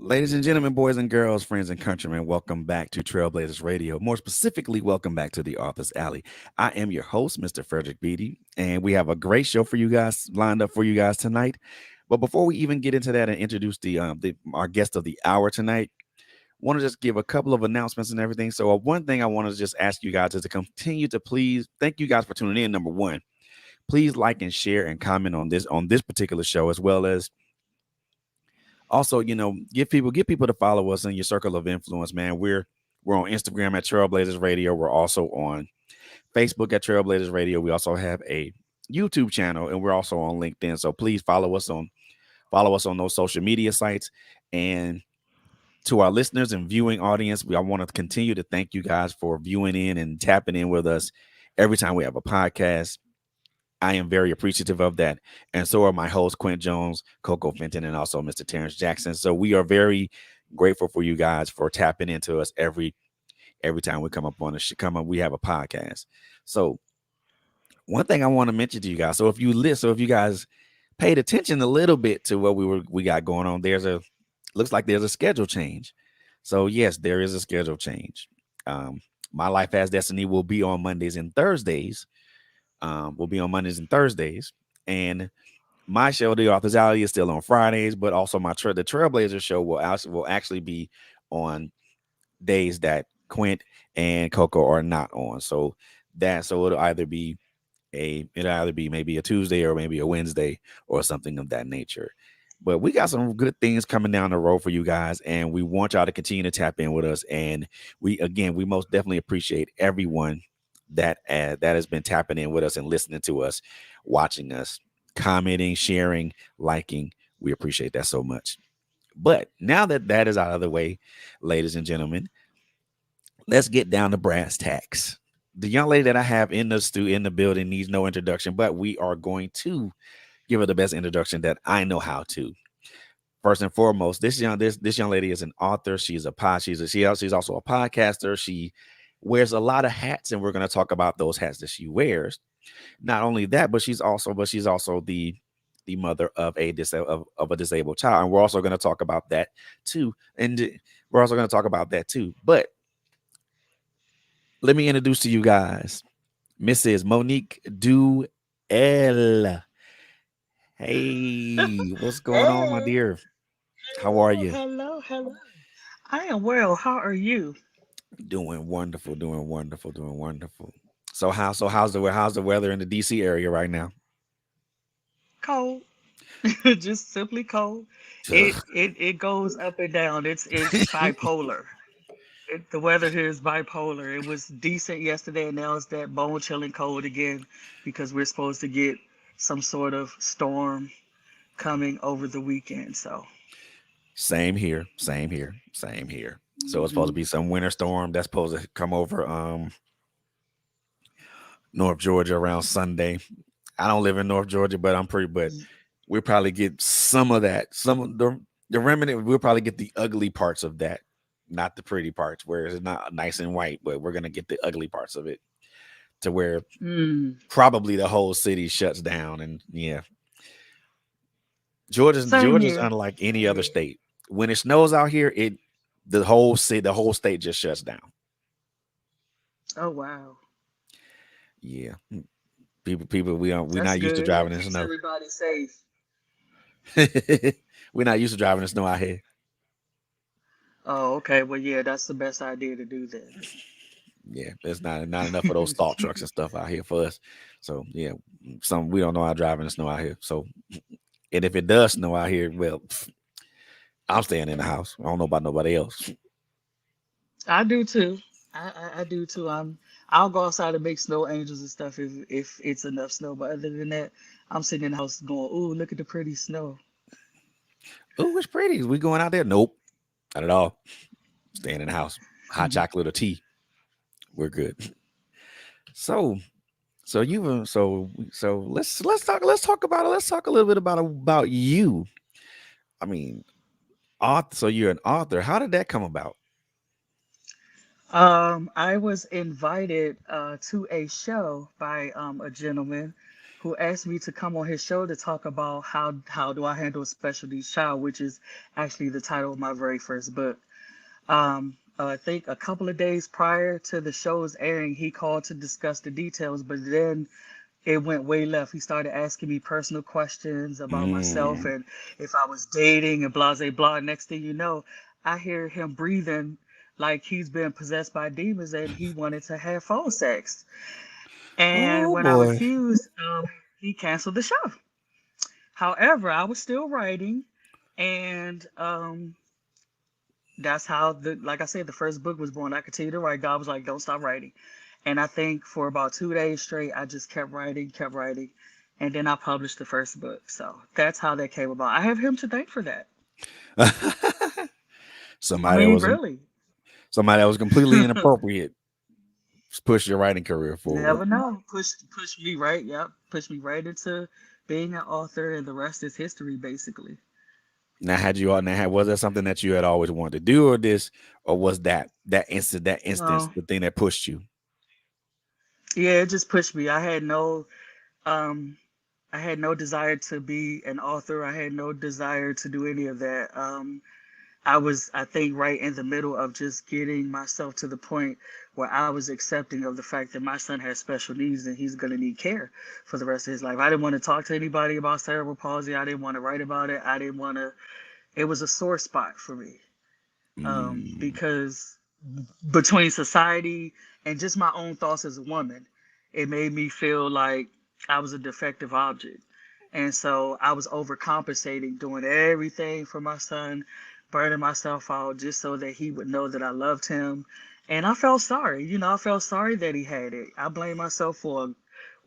Ladies and gentlemen, boys and girls, friends and countrymen, welcome back to Trailblazers Radio. More specifically, welcome back to the Author's Alley. I am your host, Mr. Frederick Beatty, and we have a great show for you guys lined up for you guys tonight. But before we even get into that and introduce the our guest of the hour tonight, want to just give a couple of announcements and everything. So, one thing I want to just ask you guys is to continue to please thank you guys for tuning in. Number one, please like and share and comment on this particular show, as well as also, get people to follow us in your circle of influence, man. We're on Instagram at Trailblazers Radio. We're also on Facebook at Trailblazers Radio. We also have a YouTube channel, and we're also on LinkedIn. So please follow us on those social media sites. And to our listeners and viewing audience, I want to continue to thank you guys for viewing in and tapping in with us every time we have a podcast. I am very appreciative of that. And so are my hosts, Quint Jones, Coco Fenton, and also Mr. Terrence Jackson. So we are very grateful for you guys for tapping into us every time we come up on we have a podcast. So one thing I want to mention to you guys. So if you guys paid attention a little bit to what we got going on, looks like there's a schedule change. So yes, there is a schedule change. My Life as Destiny will be on Mondays and Thursdays. And my show, The Author's Alley, is still on Fridays, but also the Trailblazer show will actually be on days that Quint and Coco are not on. So it'll either be maybe a Tuesday or maybe a Wednesday or something of that nature. But we got some good things coming down the road for you guys, and we want y'all to continue to tap in with us. And we most definitely appreciate everyone that has been tapping in with us and listening to us, watching us, commenting, sharing, liking. We appreciate that so much. But now that is out of the way, ladies and gentlemen, let's get down to brass tacks. The young lady that I have in the building needs no introduction, but we are going to give her the best introduction that I know how to. First and foremost, this young lady is an author. She's also a podcaster. She wears a lot of hats, and we're going to talk about those hats that she wears. Not only that, but she's also the mother of a disabled child, and we're also going to talk about that too. But let me introduce to you guys Mrs. Monique Duell. Hey, what's going on, my Hey, dear? How are you? hello. I am well. How are you? Doing wonderful, doing wonderful, doing wonderful. How's the weather in the DC area right now? Cold. Just simply cold. It goes up and down. It's bipolar. The weather here is bipolar. It was decent yesterday, and now it's that bone chilling cold again because we're supposed to get some sort of storm coming over the weekend. So, Same here, same here, same here. So it's supposed to mhm. be some winter storm that's supposed to come over North Georgia around Sunday. I don't live in North Georgia, but we'll probably get some of that. Some of the remnant, we'll probably get the ugly parts of that, not the pretty parts where it's not nice and white, but we're gonna get the ugly parts of it to where Mm. probably the whole city shuts down. And yeah, Same Georgia's here. unlike any other state. When it snows out here, the whole state just shuts down. Oh wow, Yeah, people we're that's not used to good. It driving in keeps snow. everybody safe. We're not used to driving in snow out here. Oh, okay. Well, yeah, that's the best idea to do then. Yeah, there's not enough of those salt trucks and stuff out here for us. So yeah, some we don't know how to drive in the snow out here. So and if it does snow out here, well, I'm staying in the house. I don't know about nobody else. I do too. I do too. I'll go outside and make snow angels and stuff if it's enough snow. But other than that, I'm sitting in the house going, "Ooh, look at the pretty snow." Oh, it's pretty. We going out there? Nope, not at all. Staying in the house. Hot chocolate or tea. We're good. So so you so let's talk a little bit about you. I mean, author. So you're an author. How did that come about? I was invited to a show by a gentleman. who asked me to come on his show to talk about how do I handle a special needs child, which is actually the title of my very first book. I think a couple of days prior to the show's airing, he called to discuss the details, but then it went way left. He started asking me personal questions about myself Mm. and if I was dating and blah, blah, blah. Next thing you know, I hear him breathing like he's been possessed by demons and he wanted to have phone sex. And Oh when I boy. refused, he canceled the show. However, I was still writing, and that's how like I said, the first book was born. I continued to write. God was like, "Don't stop writing," and I think for about 2 days straight, I just kept writing, and then I published the first book. So that's how that came about. I have him to thank for that. I somebody that mean, was really, somebody that was completely inappropriate push your writing career forward. never know. Push me right. Yep, push me right into being an author, and the rest is history, basically. Now, had you all now had was that something that you had always wanted to do, or this, or was that instance No, the thing that pushed you? yeah, it just pushed me. Um, I had no desire to be an author. I had no desire to do any of that. I was, I think, right in the middle of just getting myself to the point where I was accepting of the fact that my son has special needs and he's going to need care for the rest of his life. I didn't want to talk to anybody about cerebral palsy. I didn't want to write about it. I didn't want to, it was a sore spot for me, Mm, because between society and just my own thoughts as a woman, it made me feel like I was a defective object. And so I was overcompensating, doing everything for my son, burning myself out just so that he would know that I loved him. And I felt sorry. I felt sorry that he had it. I blamed myself for,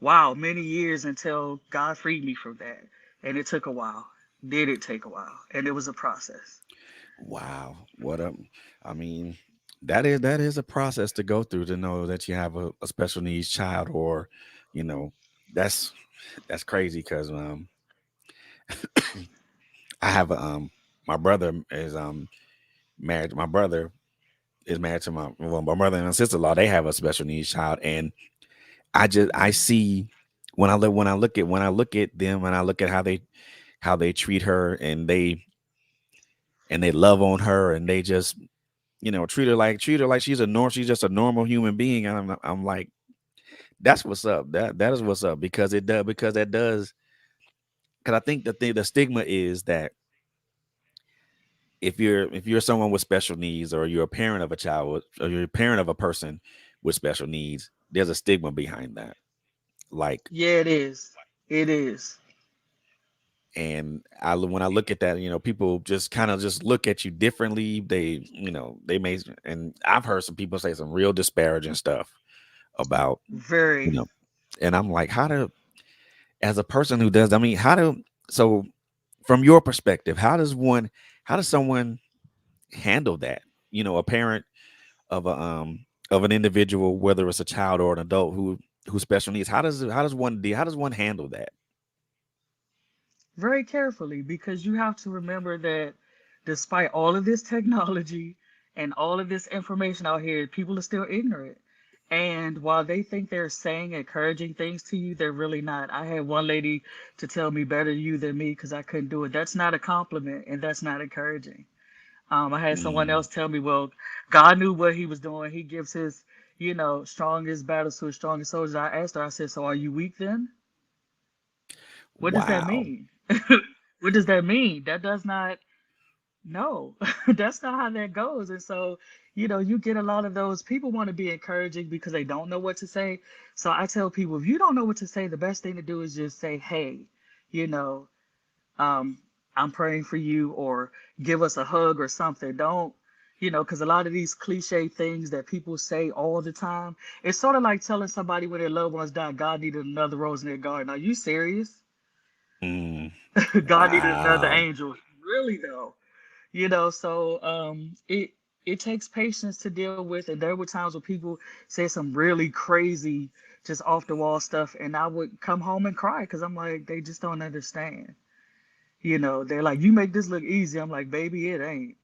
wow, many years until God freed me from that. And it took a while. Did it take a while? And it was a process. wow, what a, I mean, that is a process to go through to know that you have a special needs child, or, you know, that's that's crazy because I have a my brother is married. My brother is married to my brother and my sister in law. They have a special needs child, and I see when I look at them and I look at how they treat her, and they love on her, and they just, treat her like she's just a normal human being, and I'm like, that's what's up. That is what's up, because it does, because that does, because I think the stigma is that if you're someone with special needs, or you're a parent of a child or you're a parent of a person with special needs, there's a stigma behind that. Like, Yeah, it is. It is. and when I look at that, people just kind of just look at you differently. They may, and I've heard some people say some real disparaging stuff about, you Very. know, and I'm like, how to, as a person who does, I mean, so from your perspective, how does someone handle that? A parent of an individual, whether it's a child or an adult who special needs. How does one handle that? Very carefully, because you have to remember that despite all of this technology and all of this information out here, people are still ignorant. And while they think they're saying encouraging things to you, they're really not. I had one lady to tell me better you than me because I couldn't do it. That's not a compliment and that's not encouraging. I had someone Mm, else tell me, well, God knew what he was doing. He gives his, strongest battles to his strongest soldiers. I asked her, I said, so are you weak then? What does that wow. mean? What does that mean? That does not, no, that's not how that goes. And so, you get a lot of those people want to be encouraging because they don't know what to say. So I tell people, if you don't know what to say, the best thing to do is just say, hey, you know, um, I'm praying for you, or give us a hug or something. Don't, because a lot of these cliche things that people say all the time, it's sort of like telling somebody when their loved ones died, God needed another rose in their garden. Are you serious? Mm, God needed another wow. angel. Really though, so it takes patience to deal with, and there were times where people say some really crazy, just off the wall stuff, and I would come home and cry because I'm like, they just don't understand. They're like, you make this look easy. I'm like, baby, it ain't.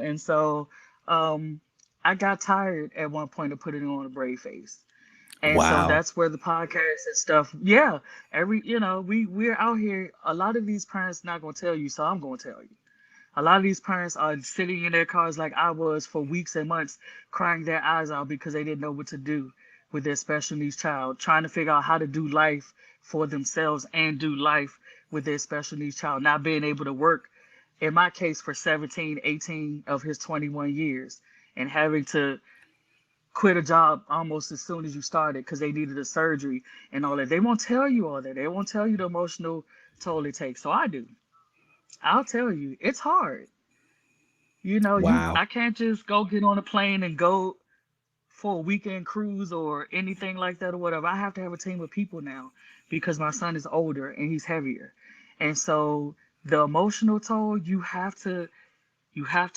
And so um, I got tired at one point of putting on a brave face. And so Wow. that's where the podcast and stuff, yeah, we're out here. A lot of these parents not gonna tell you, so I'm gonna tell you. A lot of these parents are sitting in their cars like I was for weeks and months, crying their eyes out because they didn't know what to do with their special needs child, trying to figure out how to do life for themselves and do life with their special needs child, not being able to work, in my case, for 17, 18 of his 21 years, and having to quit a job almost as soon as you started because they needed a surgery and all that. They won't tell you all that. They won't tell you the emotional toll it takes. So I do. I'll tell you, it's hard. Wow. I can't just go get on a plane and go for a weekend cruise or anything like that or whatever. I have to have a team of people now because my son is older and he's heavier. And so the emotional toll, you have to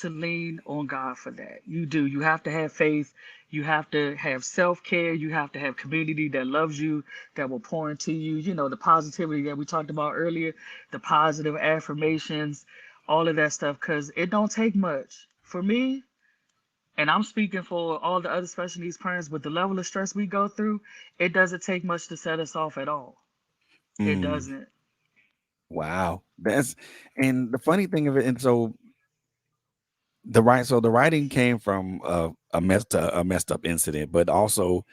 lean on God for that. You do. You have to have faith. You have to have self-care. You have to have community that loves you, that will pour into you. The positivity that we talked about earlier, the positive affirmations, all of that stuff, because it don't take much. For me, and I'm speaking for all the other special needs parents, with the level of stress we go through, it doesn't take much to set us off at all. It Mm, doesn't. wow. That's and the funny thing of it, and so the writing came from a messed up incident, but also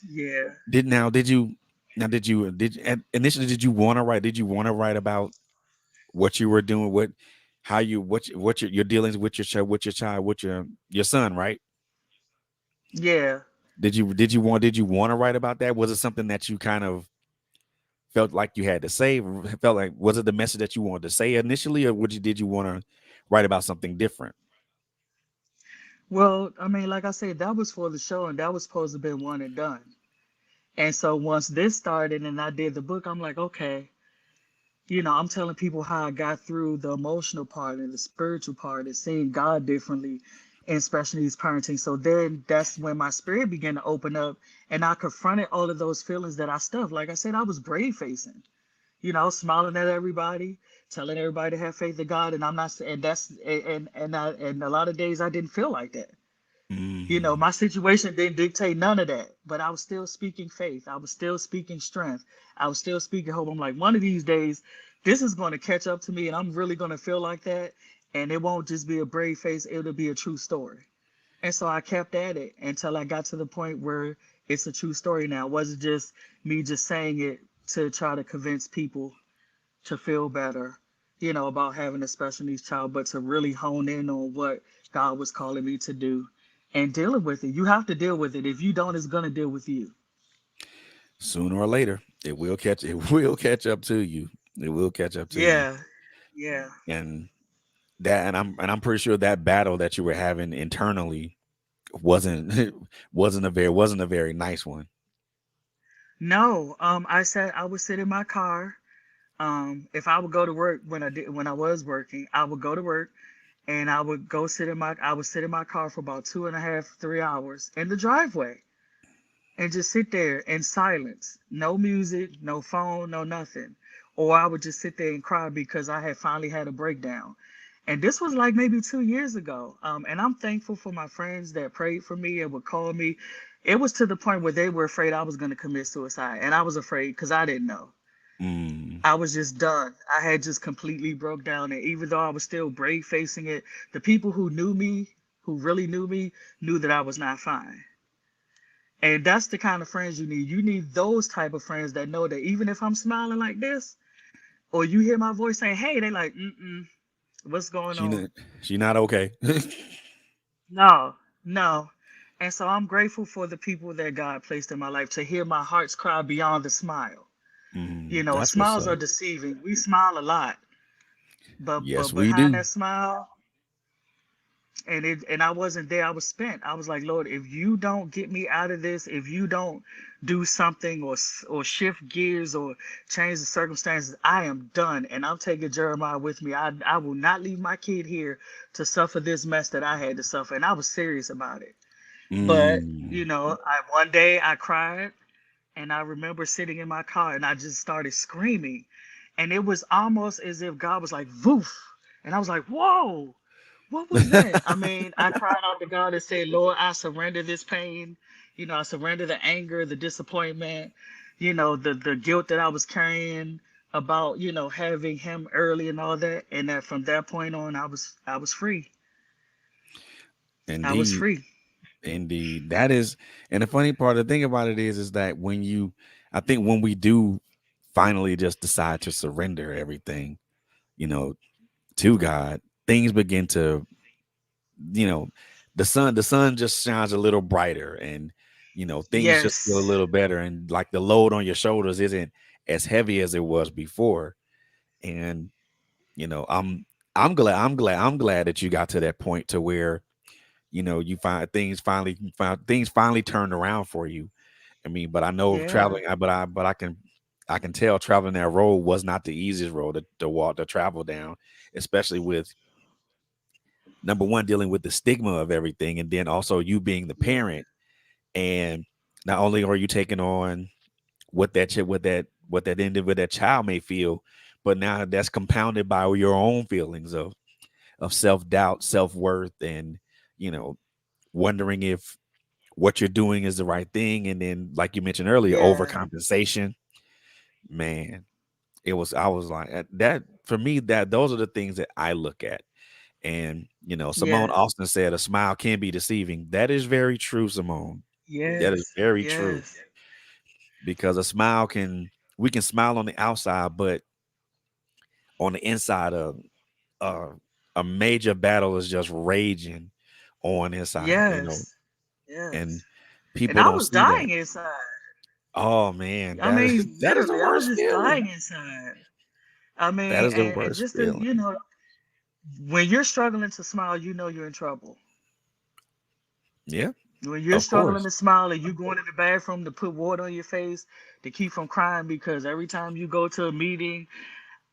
Yeah. did you initially did you want to write? Did you want to write about what you were doing, how you what your dealings with your child, with your son, right? Yeah. Did you want to write about that? Was it something that you kind of felt like you had to say? Felt like, was it the message that you wanted to say initially, or did you want to write about something different? Well, I mean, like I said, that was for the show and that was supposed to be one and done. And so once this started and I did the book, I'm like, okay, I'm telling people how I got through the emotional part and the spiritual part and seeing God differently and especially these parenting. So then that's when my spirit began to open up and I confronted all of those feelings that I stuffed. Like I said, I was brave facing, smiling at everybody, telling everybody to have faith in God. And I'm not, and that's, and a lot of days I didn't feel like that. Mm. My situation didn't dictate none of that, but I was still speaking faith. I was still speaking strength. I was still speaking hope. I'm like, one of these days, this is going to catch up to me, and I'm really going to feel like that. And it won't just be a brave face, it'll be a true story. And so I kept at it until I got to the point where it's a true story now. It wasn't just me just saying it to try to convince people to feel better, about having a special needs child, but to really hone in on what God was calling me to do and dealing with it. You have to deal with it. If you don't, it's gonna deal with you. Sooner or later, it will catch up to you. It will catch up to you. Yeah, yeah. And I'm pretty sure that battle that you were having internally wasn't wasn't a very nice one. No, I would sit in my car. If I would go to work when I was working, I would go to work and I would sit in my car for about 2.5, 3 hours in the driveway and just sit there in silence. No music, no phone, no nothing. Or I would just sit there and cry because I had finally had a breakdown. And this was like maybe 2 years ago. And I'm thankful for my friends that prayed for me and would call me. It was to the point where they were afraid I was going to commit suicide. And I was afraid because I didn't know. Mm. I was just done. I had just completely broke down. And even though I was still brave facing it, the people who knew me, who really knew me, knew that I was not fine. And that's the kind of friends you need. You need those type of friends that know that even if I'm smiling like this, or you hear my voice saying, "Hey," they like, "Mm-mm, what's going She on?" not she not okay. No, no. And so I'm grateful for the people that God placed in my life to hear my heart's cry beyond the smile. That's what's Smiles are up. deceiving. We smile a lot, but Yes, we behind do. that smile, and I wasn't there. I was spent. I was like, Lord, if you don't get me out of this, if you don't do something or shift gears or change the circumstances, I am done. And I'm taking Jeremiah with me. I will not leave my kid here to suffer this mess that I had to suffer. And I was serious about it. But Mm. I one day I cried, and I remember sitting in my car and I just started screaming, and it was almost as if God was like, "Woof," and I was like, "Whoa." What was that? I mean, I cried out to God and said, Lord, I surrender this pain. I surrender the anger, the disappointment, the guilt that I was carrying about, having him early and all that. And that from that point on, I was free. I was Indeed, free. indeed. That is, and the funny part, the thing about it is that when you, I think when we do finally just decide to surrender everything, you know, to God, things begin to, you know, the sun just shines a little brighter, and things just feel a Yes. little better, and like the load on your shoulders isn't as heavy as it was before. And I'm glad that you got to that point to where you find things finally turned around for you. I mean, but I know Yeah. traveling, but I can tell traveling that road was not the easiest road to walk, to travel down, especially with number one, dealing with the stigma of everything, and then also you being the Yeah. parent. And not only are you taking on what that child may feel, but now that's compounded by your own feelings of self-doubt, self-worth, and you know wondering if what you're doing is the right thing. And then, like you mentioned earlier, Yeah. overcompensation. Man, I was like, that for me, that those are the things that I look at. And Simone Yeah. Austin said a smile can be deceiving. That is very true, Simone. That is Yes. very true, Yes. because a smile can we can smile on the outside, but on the inside of uh, a major battle is just raging on inside, Yes. and Yes. And people I don't was see that. dying inside. Oh man, I that is mean, that is the literally, I was worst just feeling. dying inside. I That mean, is the and worst just to, feeling. when you're struggling to smile, you know you're in trouble. Yeah, When you're of struggling course. to smile and you going in the bathroom to put water on your face to keep from crying because every time you go to a meeting,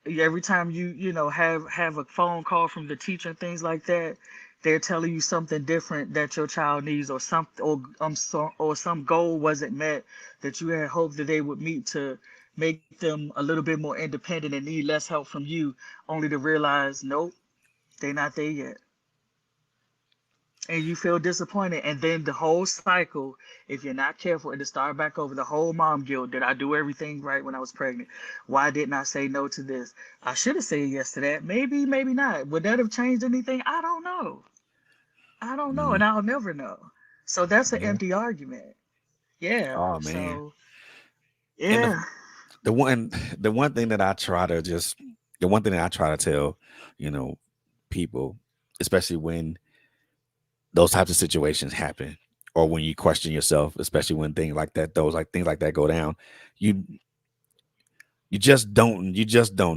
every time you have a phone call from the teacher and things like that, they're telling you something different that your child needs, or some goal wasn't met that you had hoped that they would meet to make them a little bit more independent and need less help from you, only to realize nope, they're not there yet, and you feel disappointed. And then the whole cycle, if you're not careful, it'll start back over. The whole mom guilt: did I do everything right when I was pregnant? Why didn't I say no to this? I should have said yes to that. Maybe, maybe not. Would that have changed anything? I don't know. I don't know, Mhm. and I'll never know. So that's an Yeah. empty argument. Yeah. Oh man. So And the yeah. the one the one thing that I try to just the one thing that I try to tell, you know, people, especially when those types of situations happen, or when you question yourself, especially when things like that go down, you you just don't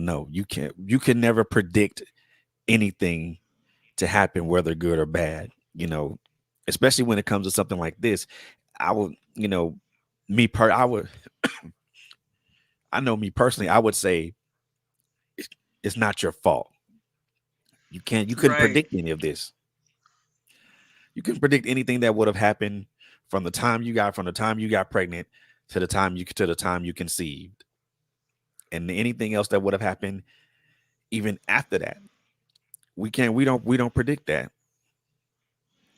know. You can never predict anything to happen, whether good or bad, especially when it comes to something like this. I would, I would, I know me personally, I would say it's, it's not your fault. You couldn't Right. predict any of this. You couldn't predict anything that would have happened from the time you got pregnant to the time you conceived, and anything else that would have happened even after that. We don't predict that.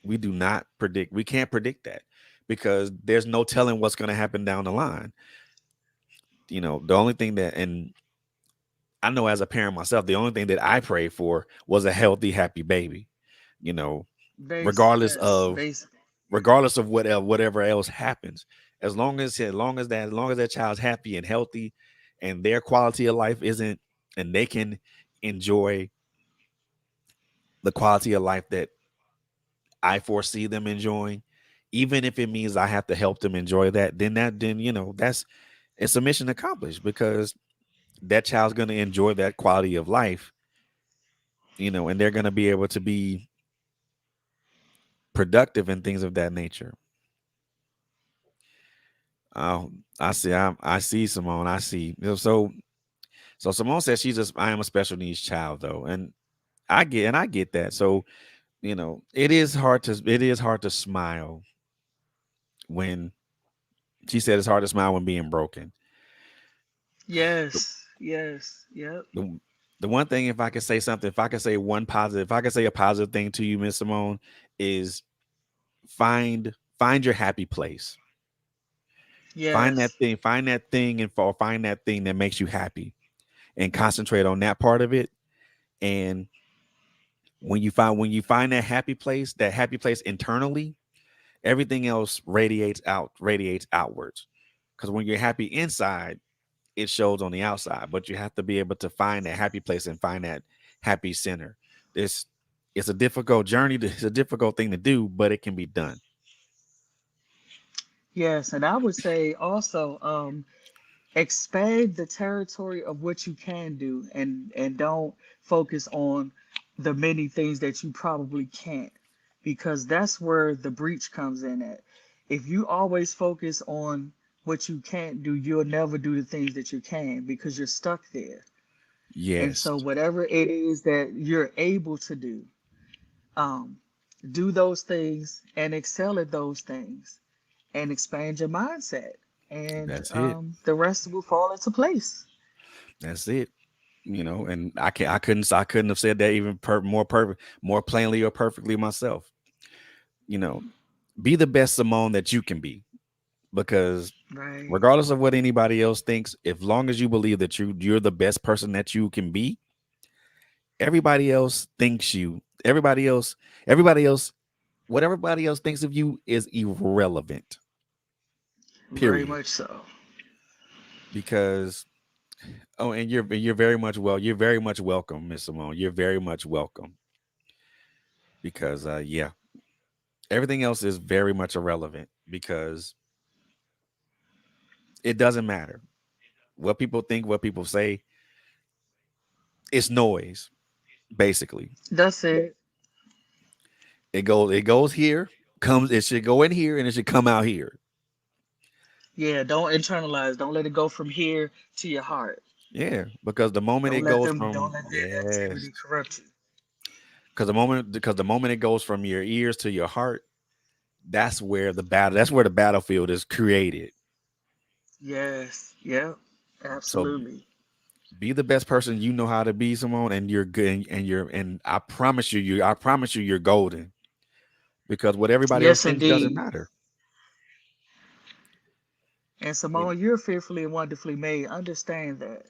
We can't predict that, because there's no telling what's going to happen down the line. The only thing that, and I know as a parent myself, the only thing that I prayed for was a healthy, happy baby. You know, regardless Yes. of regardless of whatever else happens, as long as that child's happy and healthy, and their quality of life isn't, and they can enjoy the quality of life that I foresee them enjoying, even if it means I have to help them enjoy that, then it's a mission accomplished, because that child's going to enjoy that quality of life, and they're going to be able to be productive and things of that nature. I see Simone. I see. So Simone says I am a special needs child though, and I get that. So it is hard to smile when she said it's hard to smile when being broken. Yes. Yes. Yep. The one thing, if I could say something, if I could say one positive, if I could say a positive thing to you, Miss Simone, is find your happy place. Yes. Find that thing, and find that thing that makes you happy, and concentrate on that part of it. And when you find that happy place internally, everything else radiates outwards. Because when you're happy inside, it shows on the outside. But you have to be able to find that happy place and find that happy center. This it's a difficult journey. It's a difficult thing to do, but it can be done. Yes. And I would say also, expand the territory of what you can do, and don't focus on the many things that you probably can't, because that's where the breach comes in at. If you always focus on what you can't do, you'll never do the things that you can, because you're stuck there. And Yes, so whatever it is that you're able to um, do those things and excel at those things, and expand your mindset, and that's it. the rest will fall into place. That's it. And I couldn't have said that even more perfect, more plainly or perfectly myself. You know, be the best Simone that you can be, because Right. regardless of what anybody else thinks, if long as you believe that you're the best person that you can be, everybody else thinks you. Everybody else, what everybody else thinks of you is irrelevant. Very Period. much so. Because and you're very much you're very much welcome, Miss Simone. You're very much welcome. Because yeah, everything else is very much irrelevant, because it doesn't matter what people think, what people say. It's noise, basically. That's it. It goes here, comes it should go in here, and it should come out here. Yeah, don't internalize. Don't let it go from here to your heart. Yeah, because the moment it Don't let goes them. Don't from let their yes, activity corrupt you. because the moment it goes from your ears to your heart, that's where the battlefield is created. Yes. Yep. So Absolutely. be the best person you know how to be, Simone, and you're good, and I promise you you're golden, because what everybody else Yes, thinks doesn't indeed. matter. And It- Simone, you're fearfully and wonderfully made. Understand that.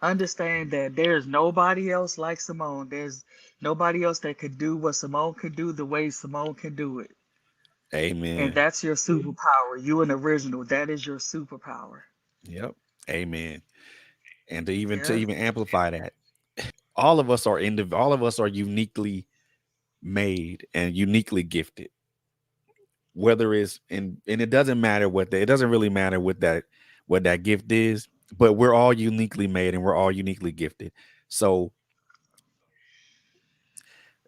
Understand that there's nobody else like Simone. There's nobody else that could do what Simone could do the way Simone can do it. And Amen. that's your superpower. You an original. That is your superpower. Yep. Amen. And to Yeah. even amplify that, all of us are uniquely made and uniquely gifted. Whether it's and it doesn't matter it doesn't really matter what that gift is, but we're all uniquely made and we're all uniquely gifted. So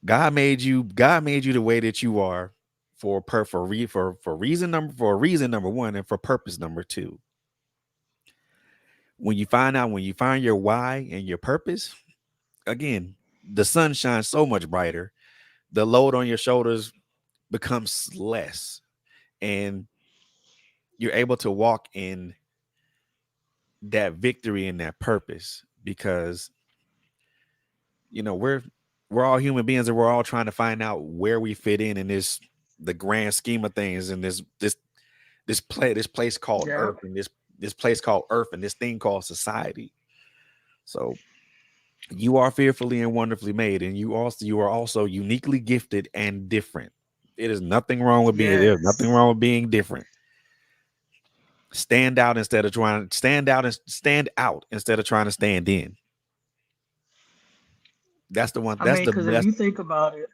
God made you the way that you are for a reason number one, and for purpose number two. When you find your why and your purpose, again, the sun shines so much brighter. The load on your shoulders becomes less, and you're able to walk in that victory and that purpose, because we're all human beings, and we're all trying to find out where we fit in this the grand scheme of things, and this place called Yep. Earth, and this place called Earth, and this thing called society. So you are fearfully and wonderfully made, and you are also uniquely gifted and different. There's nothing Yes. wrong with being different. Stand out instead of trying to stand in. That's the one. I mean, because if you think about it,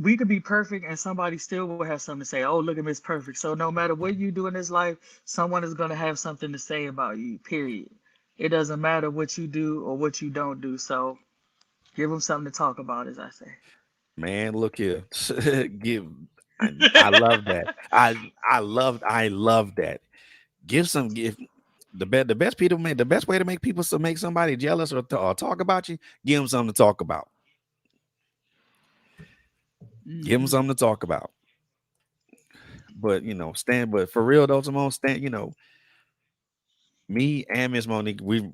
we could be perfect and somebody still will have something to say. Oh, look at Miss Perfect. So no matter what you do in this life, someone is going to have something to say about you, period. It doesn't matter what you do or what you don't do. So give them something to talk about, as I say. Man, look here. Give I love that. I love that. Give the best way to make make somebody jealous, or talk about you. Give them something to talk about. Give them Hmm. something to talk about. But for real though, Simone, Me and Miss Monique, we're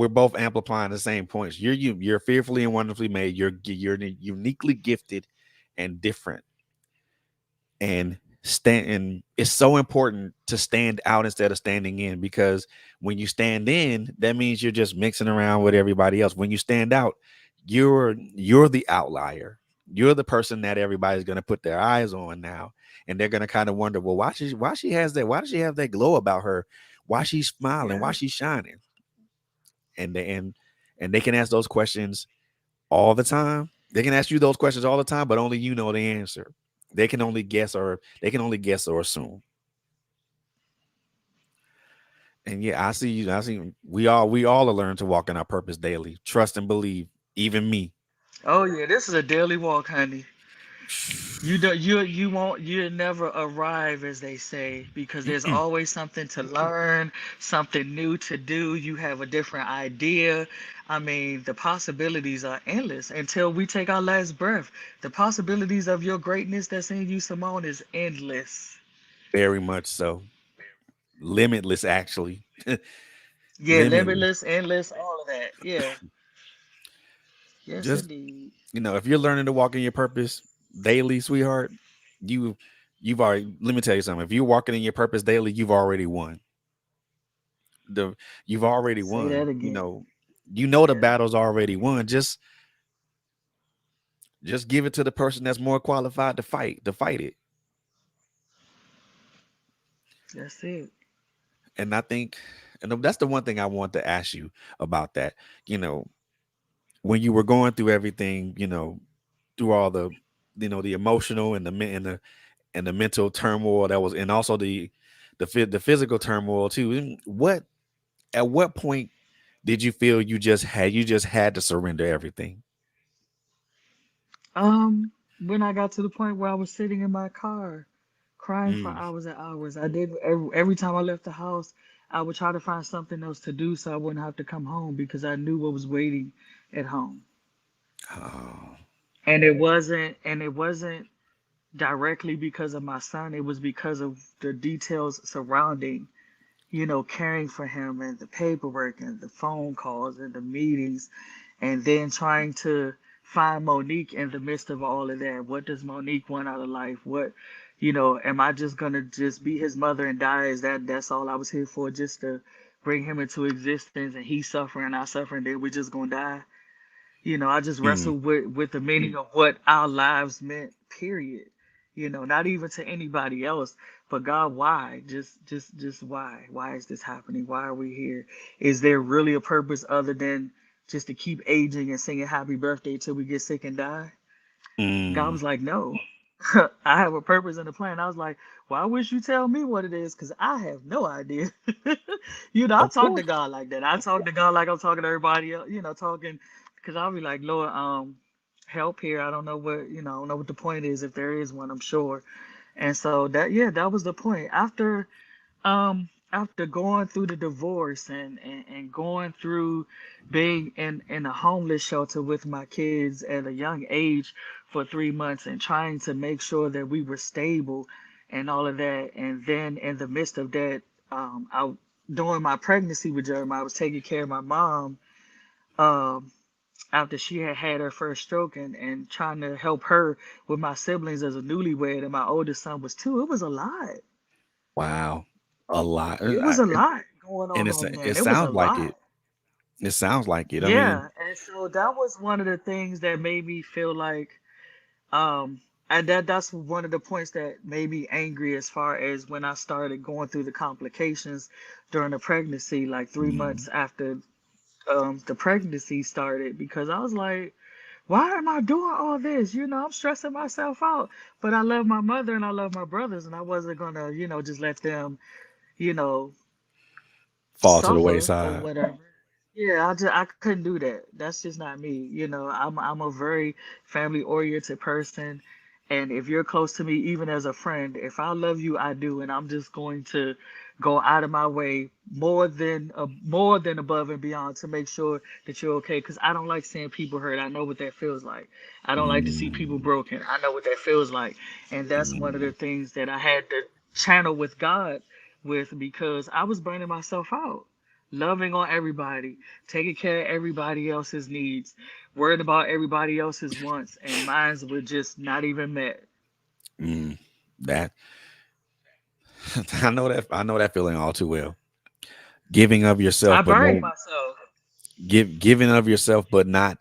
both amplifying the same points. You're fearfully and wonderfully made. You're uniquely gifted and different. And stand and it's so important to stand out instead of standing in, because when you stand in, that means you're just mixing around with everybody else. When you stand out, you're the outlier. You're the person that everybody's going to put their eyes on now, and they're going to kind of wonder, well, why she has that, why does she have that glow about her, why she's smiling, why Yeah. she's shining. And they can ask those questions all the time. They can ask you those questions all the time, but only you know the answer. They can only guess or assume. And yeah, I see you. I see we all are learning to walk in our purpose daily. Trust and believe. Even me. Oh yeah, this is a daily walk, honey. You never arrive, as they say, because there's Mm-mm. always something to learn, something new to do. You have a different idea. I mean, the possibilities are endless until we take our last breath. The possibilities of your greatness that's in you, Simone, is endless. Very much so. Limitless, actually. Yeah, Limitless. limitless, endless, all of that. Yeah. Yes, Just indeed. if you're learning to walk in your purpose daily, sweetheart, you you've already. Let me tell you something. If you're walking in your purpose daily, you've already won. The You've already Say won. that again. The Yeah, battle's already won. Just give it to the person that's more qualified to fight it. that's it. And I think, and that's the one thing I want to ask you about that. You know, when you were going through everything, through all the emotional and the mental turmoil that was, and also the physical turmoil too. At what point did you feel you just had to surrender everything? When I got to the point where I was sitting in my car crying for Mm. hours and hours, I did every time I left the house, I would try to find something else to do so I wouldn't have to come home because I knew what was waiting at home. Oh. And it wasn't directly because of my son, it was because of the details surrounding, caring for him and the paperwork and the phone calls and the meetings, and then trying to find Monique in the midst of all of that. What does Monique want out of life? Am I just gonna just be his mother and die? That's all I was here for, just to bring him into existence and he's suffering, I suffer, and then we're just gonna die? I just Mm. wrestled with the meaning of what our lives meant, period. Not even to anybody else, but God, why? Just why? Why is this happening? Why are we here? Is there really a purpose other than just to keep aging and singing happy birthday till we get sick and die? God Mm. was like, no. I have a purpose and a plan. I was like, well, I wish you tell me what it is because I have no idea. I Of talk to course. God like that. I talk to God like I'm talking to everybody else, talking because I'll be like, Lord, help here. I don't know I don't know what the point is, if there is one, I'm sure. And so that was the point. After going through the divorce and going through being in a homeless shelter with my kids at a young age for 3 months and trying to make sure that we were stable and all of that, and then in the midst of that, I during my pregnancy with Jeremiah, I was taking care of my mom, um after she had had her first stroke, and trying to help her with my siblings as a newlywed, and my oldest son was 2. It was a lot. Wow. A lot. It was a lot going on And back it then. It was a sounds like lot. it. It sounds like it. I mean, Yeah, and so that was one of the things that made me feel like, um, and that's one of the points that made me angry, as far as when I started going through the complications during the pregnancy, like three mm, months after the pregnancy started, because I was like, why am I doing all this? I'm stressing myself out, but I love my mother and I love my brothers, and I wasn't gonna, just let them, you know, fall to the suffer or wayside. whatever. Yeah, I couldn't do that. That's just not me. I'm a very family oriented person, and if you're close to me, even as a friend, if I love you, I do, and I'm just going to go out of my way more than above and beyond to make sure that you're okay. Because I don't like seeing people hurt. I know what that feels like. I don't like to see people Mm, broken. I know what that feels like, and that's one of the mm, things that I had to channel with God with, because I was burning myself out. loving on everybody, taking care of everybody else's needs, worried about everybody else's wants, and mine were just not even met. Mm, that I know that feeling all too well. Giving of I yourself, but buried no myself. giving of yourself, but not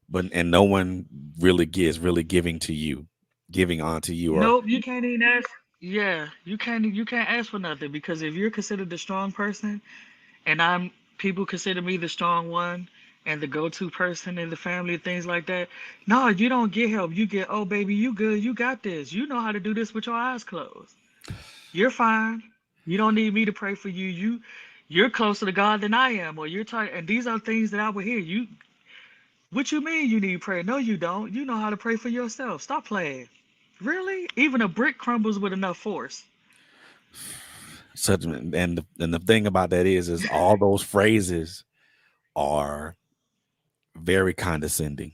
but and no one really gives really giving to you, giving onto you or Nope, you can't even ask. Yeah, you can't ask for nothing because if you're considered the strong person, and I'm people consider me the strong one and the go-to person in the family, things like that. No, you don't get help. You get, oh baby, you good, you got this. You know how to do this with your eyes closed. You're fine. You don't need me to pray for you. You're closer to God than I am, or you're tired. And these are things that I would hear. What you mean you need prayer? No, you don't. You know how to pray for yourself. Stop playing. Really? Even a brick crumbles with enough force. such. And the thing about that is all those phrases are very condescending.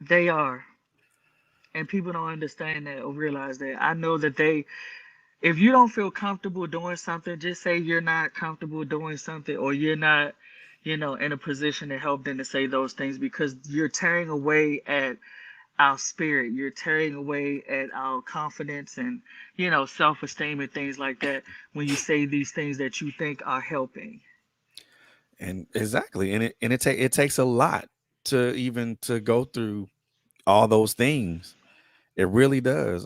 They are. And people don't understand that or realize that. I know that if you don't feel comfortable doing something, just say you're not comfortable doing something or you're not, in a position to help them to say those things because you're tearing away at our spirit. You're tearing away at our confidence and, self-esteem and things like that when you say these things that you think are helping. And exactly, it takes a lot to even to go through all those things. It really does.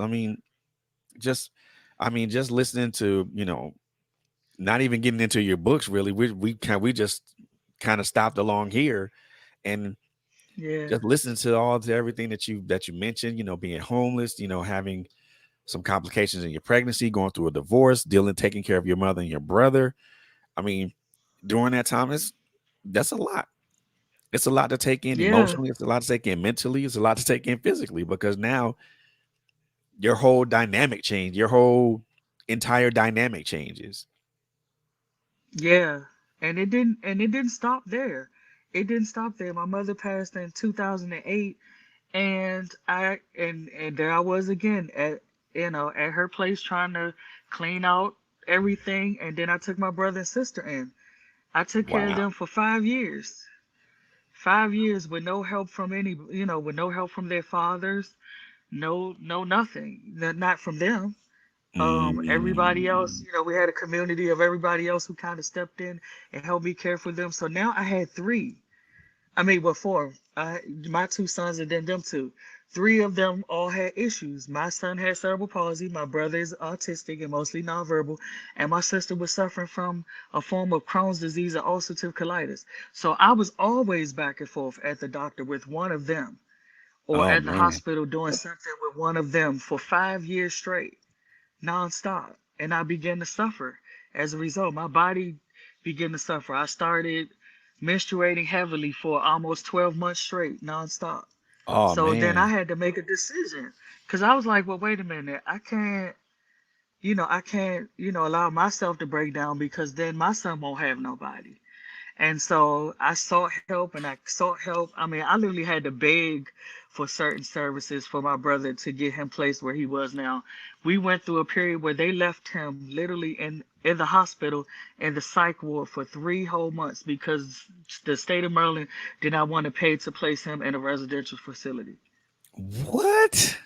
Just just listening to, not even getting into your books really. We just kind of stopped along here and Yeah. just listening to all to everything that you mentioned, being homeless, having some complications in your pregnancy, going through a divorce, taking care of your mother and your brother. I mean, during that time that's a lot. It's a lot to take in Yeah. emotionally, it's a lot to take in mentally, it's a lot to take in physically because now your whole dynamic change, your whole entire dynamic changes. Yeah. And it didn't stop there. It didn't stop there. My mother passed in 2008 and there I was again at her place trying to clean out everything, and then I took my brother and sister in. I took care of Wow. them for 5 years. 5 years with no help from with no help from their fathers, no nothing, not from them. Everybody else, Mm, we had a community of everybody else who kind of stepped in and helped me care for them. So now I had three. I mean, well, four. My two sons and then them two. Three of them all had issues. My son had cerebral palsy. My brother is autistic and mostly nonverbal. And my sister was suffering from a form of Crohn's disease and ulcerative colitis. So I was always back and forth at the doctor with one of them or oh at the man. hospital doing something with one of them for 5 years straight, nonstop. And I began to suffer as a result. My body began to suffer. I started menstruating heavily for almost 12 months straight, nonstop. Oh So then I man. had to make a decision because I was like, well, wait a minute. I can't allow myself to break down because then my son won't have nobody. And so I sought help and I sought help. I mean, I literally had to beg for certain services for my brother to get him placed where he was now. We went through a period where they left him literally in the hospital in the psych ward for 3 whole months because the state of Maryland did not want to pay to place him in a residential facility. What?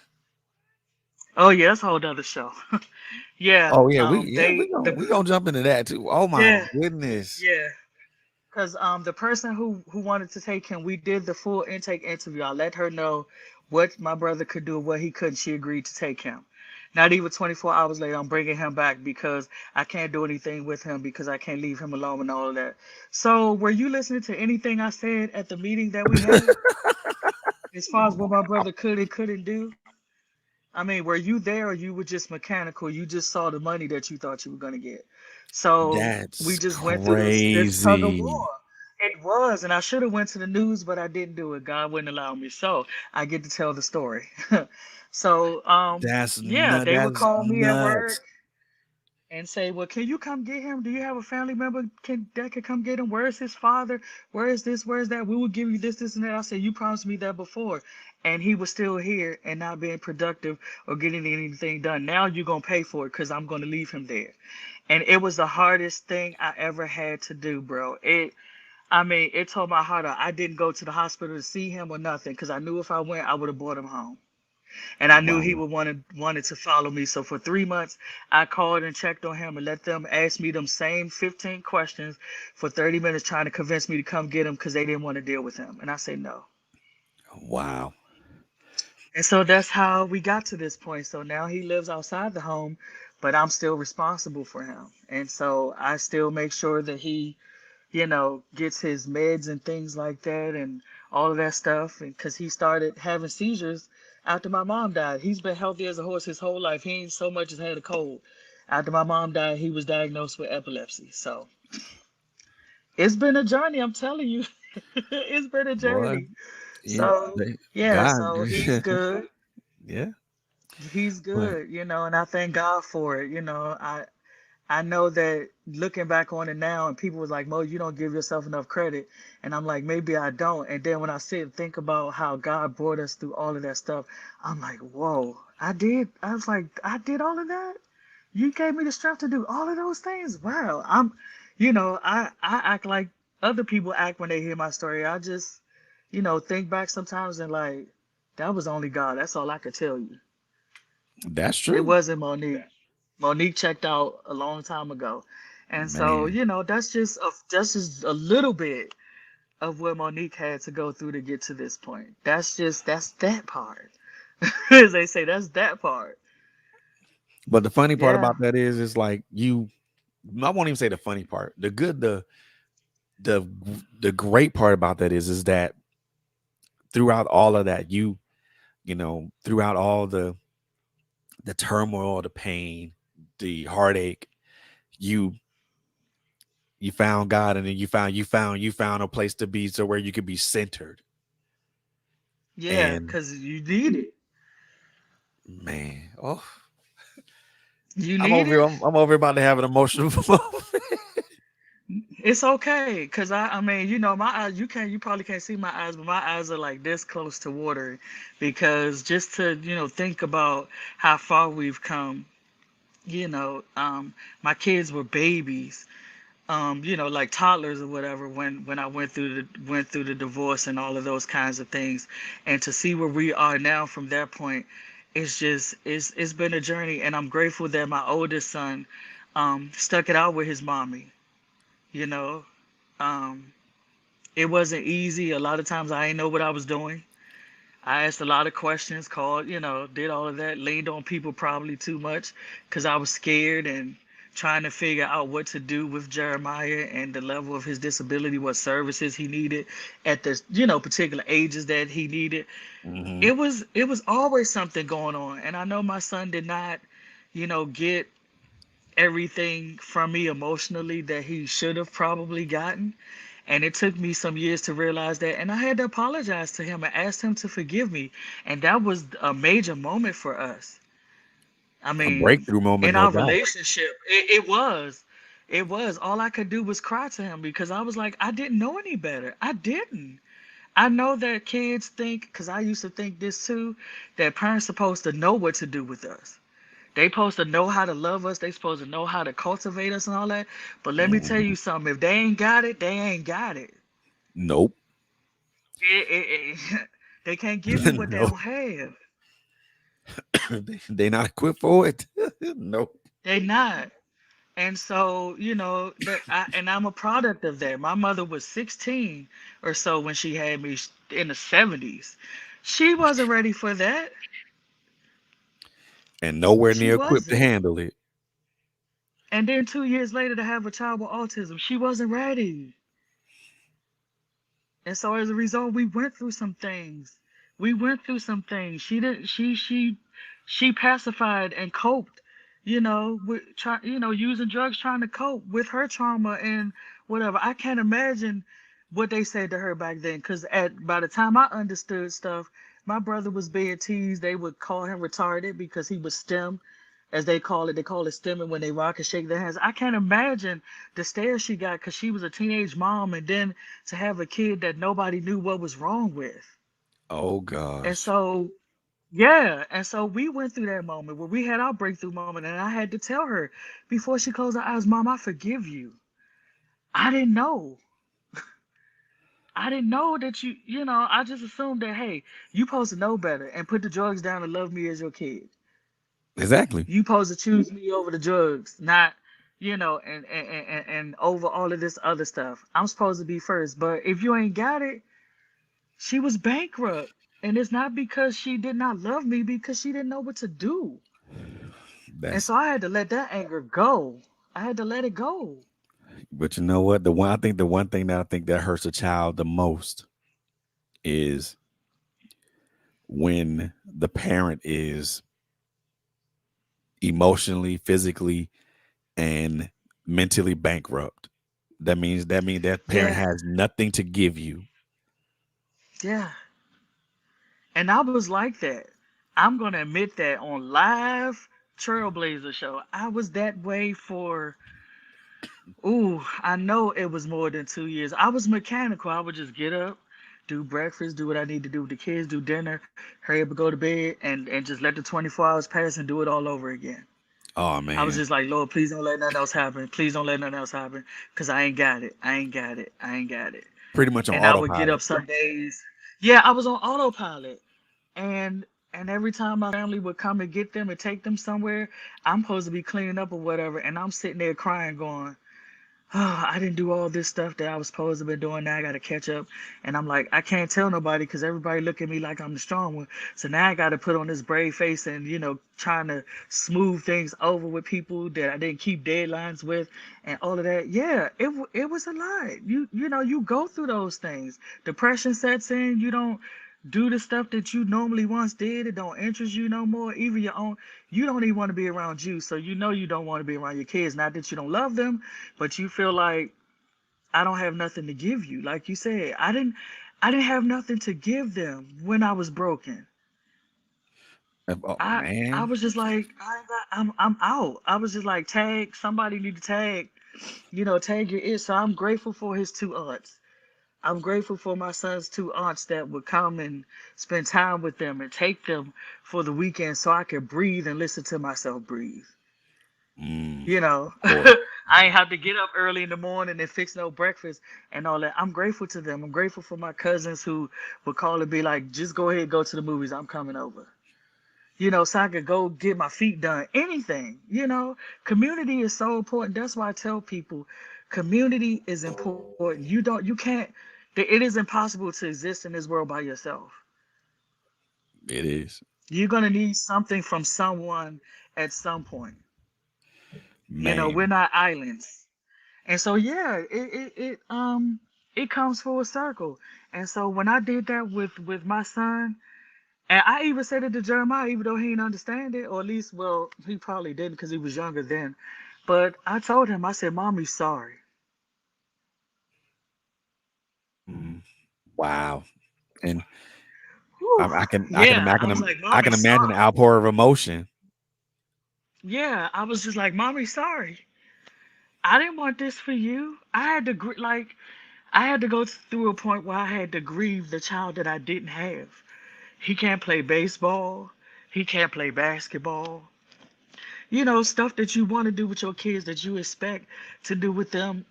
Oh yeah, that's a whole other show. Yeah, Oh yeah, we gonna jump into that too. Oh my yeah, goodness. yeah. Because the person who wanted to take him, we did the full intake interview. I let her know what my brother could do, what he couldn't. She agreed to take him. Not even 24 hours later, I'm bringing him back because I can't do anything with him because I can't leave him alone and all of that. So, were you listening to anything I said at the meeting that we had as far as what my brother could and couldn't do? I mean, were you there or you were just mechanical? You just saw the money that you thought you were going to get. So we That's just went through this tug of crazy. war. It was, and I should have went to the news, but I didn't do it. God wouldn't allow me. So I get to tell the story. So yeah, they would That's call me at work nuts. and say, "Well, can you come get him? Do you have a family member that can come get him? Where is his father? Where is this? Where is that? We will give you this, this, and that." I said, "You promised me that before." and he was still here and not being productive or getting anything done. Now you're gonna pay for it because I'm gonna leave him there. And it was the hardest thing I ever had to do, bro. I mean, it tore my heart out. I didn't go to the hospital to see him or nothing because I knew if I went, I would have brought him home. And I knew he Wow. would wanted to follow me. So for 3 months, I called and checked on him and let them ask me them same 15 questions for 30 minutes, trying to convince me to come get him because they didn't want to deal with him. And I said no. Wow. And so that's how we got to this point. So now he lives outside the home, but I'm still responsible for him. And so I still make sure that he, gets his meds and things like that and all of that stuff. And because he started having seizures after my mom died. He's been healthy as a horse his whole life. He ain't so much as had a cold. After my mom died, he was diagnosed with epilepsy. So it's been a journey, I'm telling you. It's been a Boy, journey. it, So they, yeah, God, so he's good. yeah. He's Like good, and I thank God for it. I know that looking back on it now, and people was like, Mo, you don't give yourself enough credit. And I'm like, maybe I don't. And then when I sit and think about how God brought us through all of that stuff, I'm like, whoa, I did. I was like, I did all of that. You gave me the strength to do all of those things. Wow. I act like other people act when they hear my story. I just, think back sometimes and like, that was only God. That's all I could tell you. that's It true, wasn't Monique. Monique checked out a long time ago. And so, man. that's just a little bit of what Monique had to go through to get to this point. That's that part. As they say, that's that part. But the funny part Yeah. about that is like you. I won't even say the funny part. The good, the the great part about that is that throughout all of that, throughout all the turmoil, the pain, the heartache, you you found God, and then you found a place to be, so where you could be centered. Yeah, And because you need it. man, oh, You I'm need over here. it. I'm over here about to have an emotional moment. It's okay, cause I mean, my eyes. You probably can't see my eyes, but my eyes are like this close to water, because just to think about how far we've come. My kids were babies, like toddlers or whatever when I went through the divorce and all of those kinds of things, and to see where we are now from that point, it's been a journey, and I'm grateful that my oldest son, stuck it out with his mommy. You know, um, it wasn't easy. A lot of times I didn't know what I was doing. I asked a lot of questions, called, did all of that, leaned on people probably too much because I was scared and trying to figure out what to do with Jeremiah and the level of his disability, what services he needed at the, particular ages that he needed. Hmm. It was always something going on. And I know my son did not, get everything from me emotionally that he should have probably gotten. And it took me some years to realize that. And I had to apologize to him and ask him to forgive me. And that was a major moment for us. I A mean, breakthrough moment, in no our doubt. relationship, it was. It was. All I could do was cry to him because I was like, I didn't know any better. I didn't. I know that kids think, because I used to think this too, that parents supposed to know what to do with us. They supposed to know how to love us. They supposed to know how to cultivate us and all that. But let me tell Mhm. you something. If they ain't got it, they ain't got it. Nope. They can't give you what they Nope. don't have. They not equipped for it. Nope. They not. And so, and I'm a product of that. My mother was 16 or so when she had me in the 70s. She wasn't ready for that. And nowhere She near equipped to wasn't. handle it. And then 2 years later to have a child with autism, she wasn't ready. And so as a result, we went through some things. We went through some things. She did. She pacified and coped. Using drugs, trying to cope with her trauma and whatever. I can't imagine what they said to her back then. Because by the time I understood stuff, my brother was being teased. They would call him retarded because he was STEM, as they call it. They call it stemming when they rock and shake their hands. I can't imagine the stare she got because she was a teenage mom, and then to have a kid that nobody knew what was wrong with. Oh And gosh. so, yeah, and so we went through that moment where we had our breakthrough moment, and I had to tell her before she closed her eyes, Mom, I forgive you. I didn't know. I didn't know that I just assumed that, hey, you supposed to know better and put the drugs down and love me as your kid. Exactly. You supposed to choose me over the drugs, not, and over all of this other stuff. I'm supposed to be first. But if you ain't got it, she was bankrupt. And it's not because she did not love me, because she didn't know what to do. And That's so I had to let that anger go. I had to let it go. but you know what? The one thing that I think that hurts a child the most is when the parent is emotionally, physically, and mentally bankrupt. That means that parent Yeah, has nothing to give you. yeah. And I was like that. I'm gonna admit that on live Trailblazer show. I was that way for I know it was more than 2 years. I was mechanical. I would just get up, do breakfast, do what I need to do with the kids, do dinner, hurry up and go to bed, and just let the 24 hours pass and do it all over again. Oh I was man, just like, Lord, please don't let nothing else happen. Please don't let nothing else happen. Cause I ain't got it. I ain't got it. I ain't got it. pretty much on And I would get autopilot. up some days. Yeah, I was on autopilot. And every time my family would come and get them and take them somewhere, I'm supposed to be cleaning up or whatever, and I'm sitting there crying, going, oh, I didn't do all this stuff that I was supposed to be doing. Now I got to catch up. And I'm like, I can't tell nobody because everybody look at me like I'm the strong one. So now I got to put on this brave face and, trying to smooth things over with people that I didn't keep deadlines with and all of that. Yeah, it was a lot. You go through those things. Depression sets in. You don't do the stuff that you normally once did. It don't interest you no more. Even your own, you don't even want to be around you. So you don't want to be around your kids. Not that you don't love them, but you feel like I don't have nothing to give you. Like you said, I didn't have nothing to give them when I was broken. Oh I man, was just like, I'm out. I was just like, tag, somebody need to tag, tag your ear. So I'm grateful for his two aunts. I'm grateful for my son's two aunts that would come and spend time with them and take them for the weekend so I could breathe and listen to myself breathe. You know, of course, I ain't have to get up early in the morning and fix no breakfast and all that. I'm grateful to them. I'm grateful for my cousins who would call and be like, just go ahead, go to the movies. I'm coming over. So I could go get my feet done. Anything, community is so important. That's why I tell people community is important. You can't, it is impossible to exist in this world by yourself. it is. You're going to need something from someone at some point. We're Man, not islands. And so yeah, it comes full circle. And so when I did that with my son, and I even said it to Jeremiah, even though he didn't understand it, or at least, well, he probably didn't because he was younger then. But I told him, I said, "Mommy's sorry." mm, wow. And I, Whew. I can, I can, Yeah, I was like, I can "Mommy's imagine the sorry." outpour of emotion. Yeah, I was just like, "Mommy's sorry. I didn't want this for you. I had to I had to go through a point where I had to grieve the child that I didn't have. He can't play baseball. He can't play basketball. Stuff that you want to do with your kids that you expect to do with them.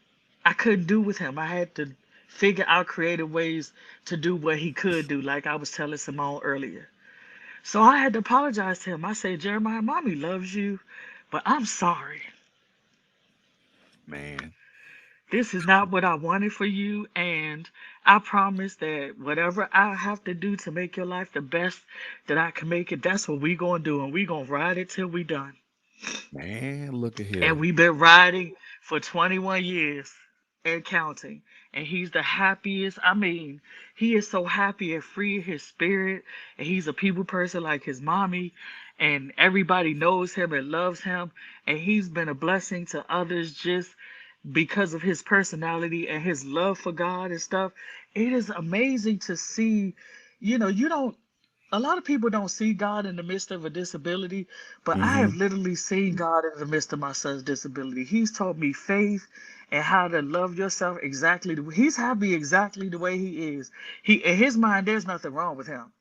I couldn't do with him. I had to figure out creative ways to do what he could do, like I was telling Simone earlier. So I had to apologize to him. I said, Jeremiah, mommy loves you, but I'm sorry. Man, This is not what I wanted for you, and I promise that whatever I have to do to make your life the best that I can make it, that's what we gonna do, and we gonna ride it till we done. man, look at And here. we've been riding for 21 years and counting. And he's the happiest. I mean, he is so happy and free in his spirit. And he's a people person like his mommy. And everybody knows him and loves him. And he's been a blessing to others just because of his personality and his love for God and stuff. It is amazing to see, you don't. a lot of people don't see God in the midst of a disability, but I have Hmm. literally seen God in the midst of my son's disability. He's taught me faith and how to love yourself exactly. He's happy exactly the way he is. He in his mind, there's nothing wrong with him.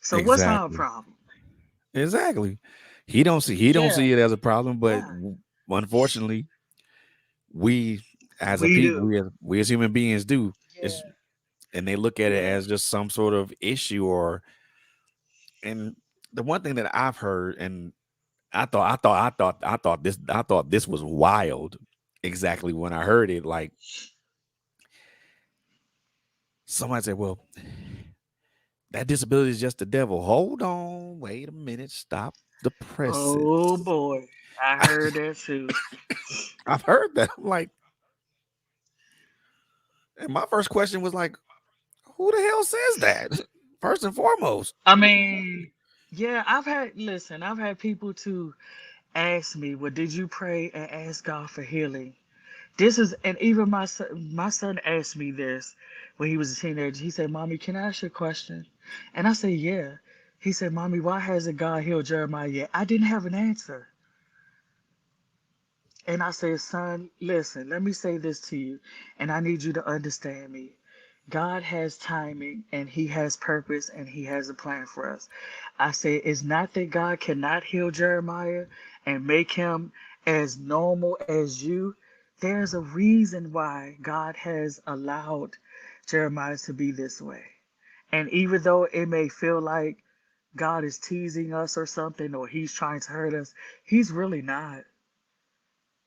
So what's our Exactly. problem? Exactly. He don't see Yeah, it as a problem, but yeah, unfortunately, we as a we people, do. we as human beings do. Yeah, It's and they look at it yeah. as just some sort of issue or and the one thing that I've heard and I thought this was wild exactly when I heard it. Like somebody said, well, that disability is just the devil. Hold on, wait a minute, stop the Oh presses. boy, I heard that too. I've heard that. I'm like, and my first question was like, who the hell says that? First and foremost. I mean, yeah, I've had people to ask me, well, did you pray and ask God for healing? This is, and even my son asked me this when he was a teenager. He said, Mommy, can I ask you a question? And I said, yeah. He said, Mommy, why hasn't God healed Jeremiah yet? I didn't have an answer. And I said, son, listen, let me say this to you, and I need you to understand me. God has timing and he has purpose and he has a plan for us. I said, it's not that God cannot heal Jeremiah and make him as normal as you. There's a reason why God has allowed Jeremiah to be this way. And even though it may feel like God is teasing us or something, or he's trying to hurt us, he's really not.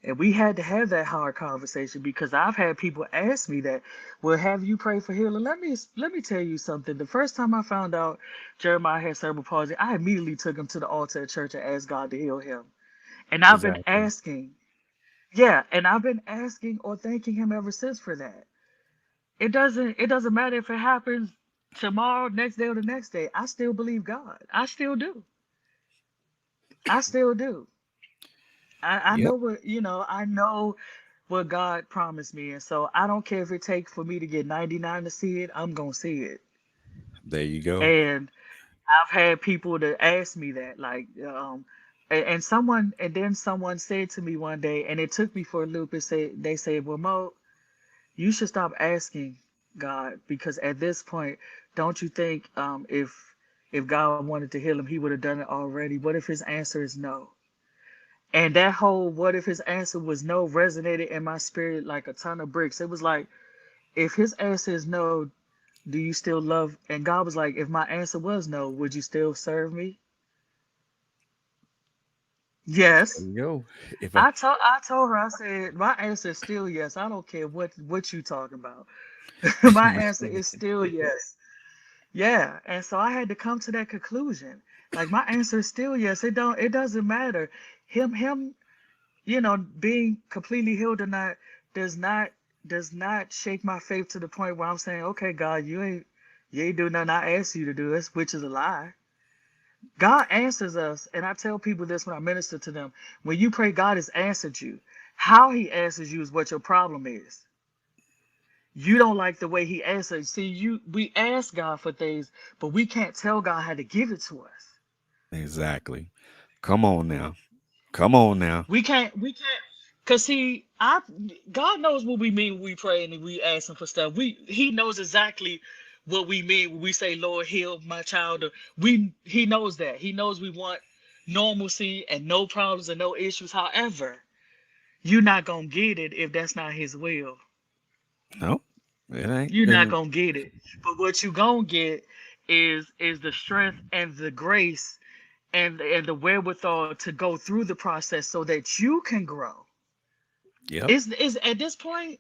And we had to have that hard conversation because I've had people ask me that, well, have you prayed for healing? Let me tell you something. The first time I found out Jeremiah had cerebral palsy, I immediately took him to the altar at church and asked God to heal him. And I've been Exactly. asking, yeah, and I've been asking or thanking him ever since for that. It doesn't matter if it happens tomorrow, next day, or the next day. I still believe God. I still do. I still do. I Yep. know I know what God promised me. And so I don't care if it takes for me to get 99 to see it, I'm going to see it. There you go. And I've had people to ask me that, like, and then someone said to me one day, and it took me for a loop, they said, well, Mo, you should stop asking God because at this point, don't you think if God wanted to heal him, he would have done it already? What if his answer is no? And that whole what if his answer was no resonated in my spirit like a ton of bricks. It was like, if his answer is no, do you still love? And God was like, if my answer was no, would you still serve me? There Yes. you go. If I I told her, I said, my answer is still yes. I don't care what you talking about. My answer is still yes. Yeah. And so I had to come to that conclusion. Like my answer is still yes. It doesn't matter. Him being completely healed or not does not does not shake my faith to the point where I'm saying, okay, God, you ain't doing nothing I asked you to do, this, which is a lie. God answers us, and I tell people this when I minister to them. When you pray, God has answered you. How he answers you is what your problem is. You don't like the way he answers. See, we ask God for things, but we can't tell God how to give it to us. exactly. Come on now. Come on now. We can't, cause I God knows what we mean when we pray and we ask him for stuff. He knows exactly what we mean when we say, Lord, heal my child. He knows that. He knows we want normalcy and no problems and no issues. However, you're not gonna get it if that's not his will. No, it ain't. You're not And gonna get it. But what you gonna get is the strength and the grace and the wherewithal to go through the process so that you can grow. yep, Is at this point,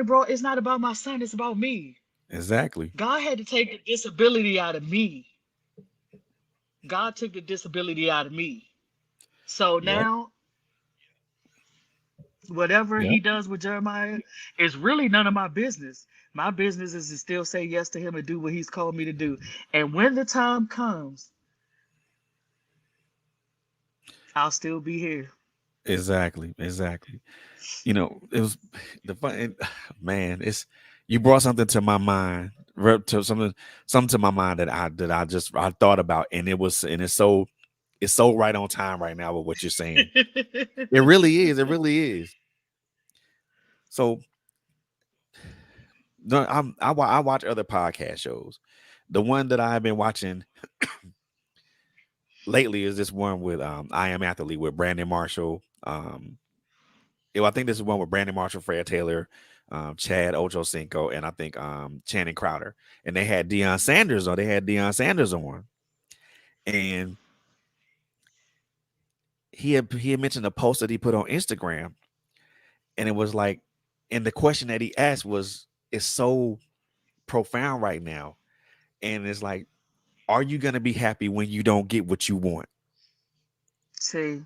bro, it's not about my son, it's about me. exactly. God had to take the disability out of me. God took the disability out of me. So Yep. now, whatever Yep. he does with Jeremiah is really none of my business. My business is to still say yes to him and do what he's called me to do. And when the time comes, I'll still be here. Exactly. Exactly. It was the fun man, it's you brought something to my mind to something to my mind that I thought about, and it's so right on time right now with what you're saying. It really is. It really is. So no, I watch other podcast shows. The one that I've been watching lately is this one with I Am Athlete with Brandon Marshall. I think this is one with Brandon Marshall, Fred Taylor, Chad Ochocinco, and I think Channing Crowder. And they had Deion Sanders on. They had Deion Sanders on, and he had mentioned a post that he put on Instagram, and it was like, and the question that he asked was is so profound right now, and it's like, are you gonna be happy when you don't get what you want? See,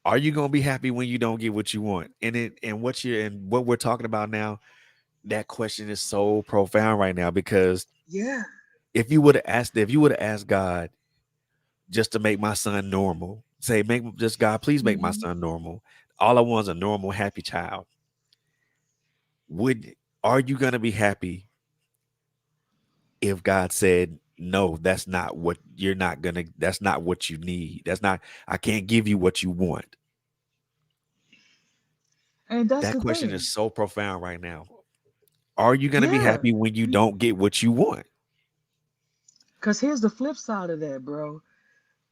Are you gonna be happy when you don't get what you want? And what we're talking about now, that question is so profound right now because yeah. if you would have asked God just to make my son normal, say make just God, please make my Hmm. son normal. All I want is a normal, happy child. Would Are you gonna be happy if God said no? That's not what you're not gonna. That's not what you need. That's not. I can't give you what you want. And that's That the question is thing. so profound right now. Are you gonna be Yeah. happy when you don't get what you want? Because here's the flip side of that, bro.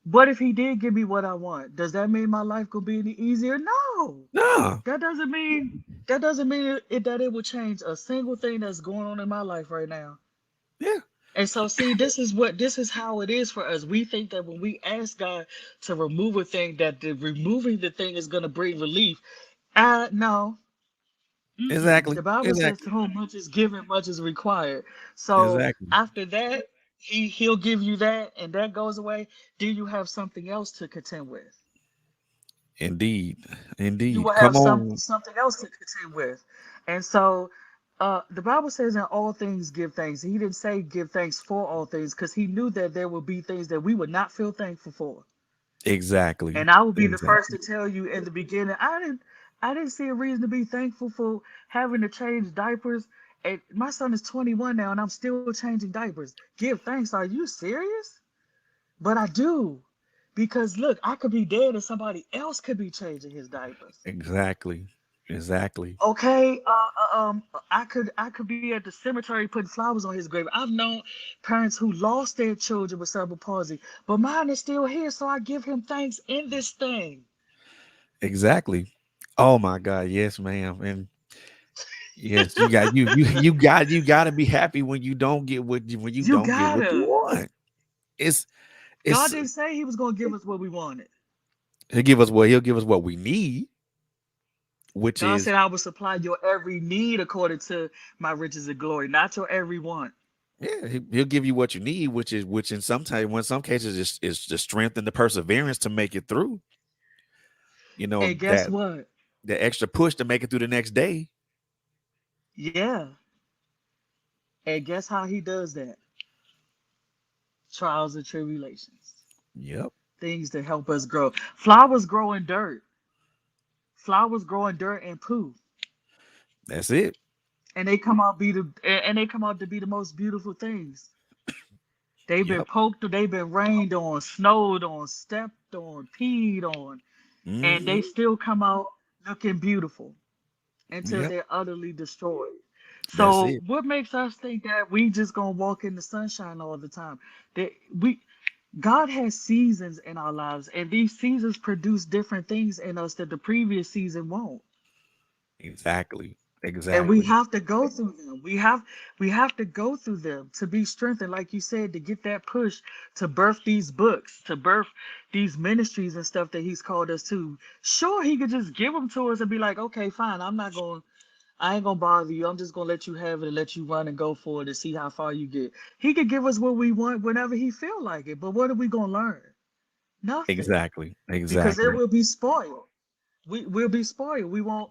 What if he did give me what I want? Does that mean my life could be any easier? No. No. That doesn't mean that it will change a single thing that's going on in my life right now. Yeah. And so see, this is how it is for us. We think that when we ask God to remove a thing, that removing the thing is gonna bring relief. No. Mm-mm. The Exactly. Bible says to Exactly. whom much is given, much is required. So Exactly. after that, he'll give you that, and that goes away. Then you have something else to contend with. Indeed. You will Indeed. have Come on. something else to contend with. And so the Bible says in all things give thanks. He didn't say give thanks for all things because he knew that there would be things that we would not feel thankful for. Exactly. And I will be the first to Exactly. tell you in the beginning, I didn't see a reason to be thankful for having to change diapers. And my son is 21 now and I'm still changing diapers. Give thanks. Are you serious? But I do. Because look, I could be dead and somebody else could be changing his diapers. Exactly. Exactly. Okay, I could be at the cemetery putting flowers on his grave. I've known parents who lost their children with cerebral palsy, but mine is still here, so I give him thanks in this thing. Exactly. Oh my God. Yes, ma'am. And yes, you got to be happy when you don't get when you You don't get what you gotta. want. It's God it's didn't say he was gonna give us what we wanted. he'll give us what we need, which God is said I will supply your every need according to my riches and glory, not your every want. yeah, he'll give you what you need, which in some cases is the strength and the perseverance to make it through. You know And guess that what? the extra push to make it through the next day. Yeah. And guess how he does that? Trials and tribulations. Yep, Things that help us grow. Flowers grow in dirt. Flowers grow in dirt and poo. that's it. And they come out to be the most beautiful things. They've been Yep. poked, they've been rained on, snowed on, stepped on, peed on, and Hmm. they still come out looking beautiful until Yep. they're utterly destroyed. That's So it. what makes us think that we just gonna walk in the sunshine all the time? That we God has seasons in our lives, and these seasons produce different things in us that the previous season won't. Exactly. And we Exactly. have to go through them. We have to go through them to be strengthened, like you said, to get that push to birth these books, to birth these ministries and stuff that he's called us to. Sure, he could just give them to us and be like, okay, fine, I ain't gonna bother you. I'm just gonna let you have it and let you run and go for it and see how far you get. He could give us what we want whenever he feel like it, but what are we gonna learn? Nothing, Exactly. because it Exactly. will be spoiled. We'll be spoiled. We won't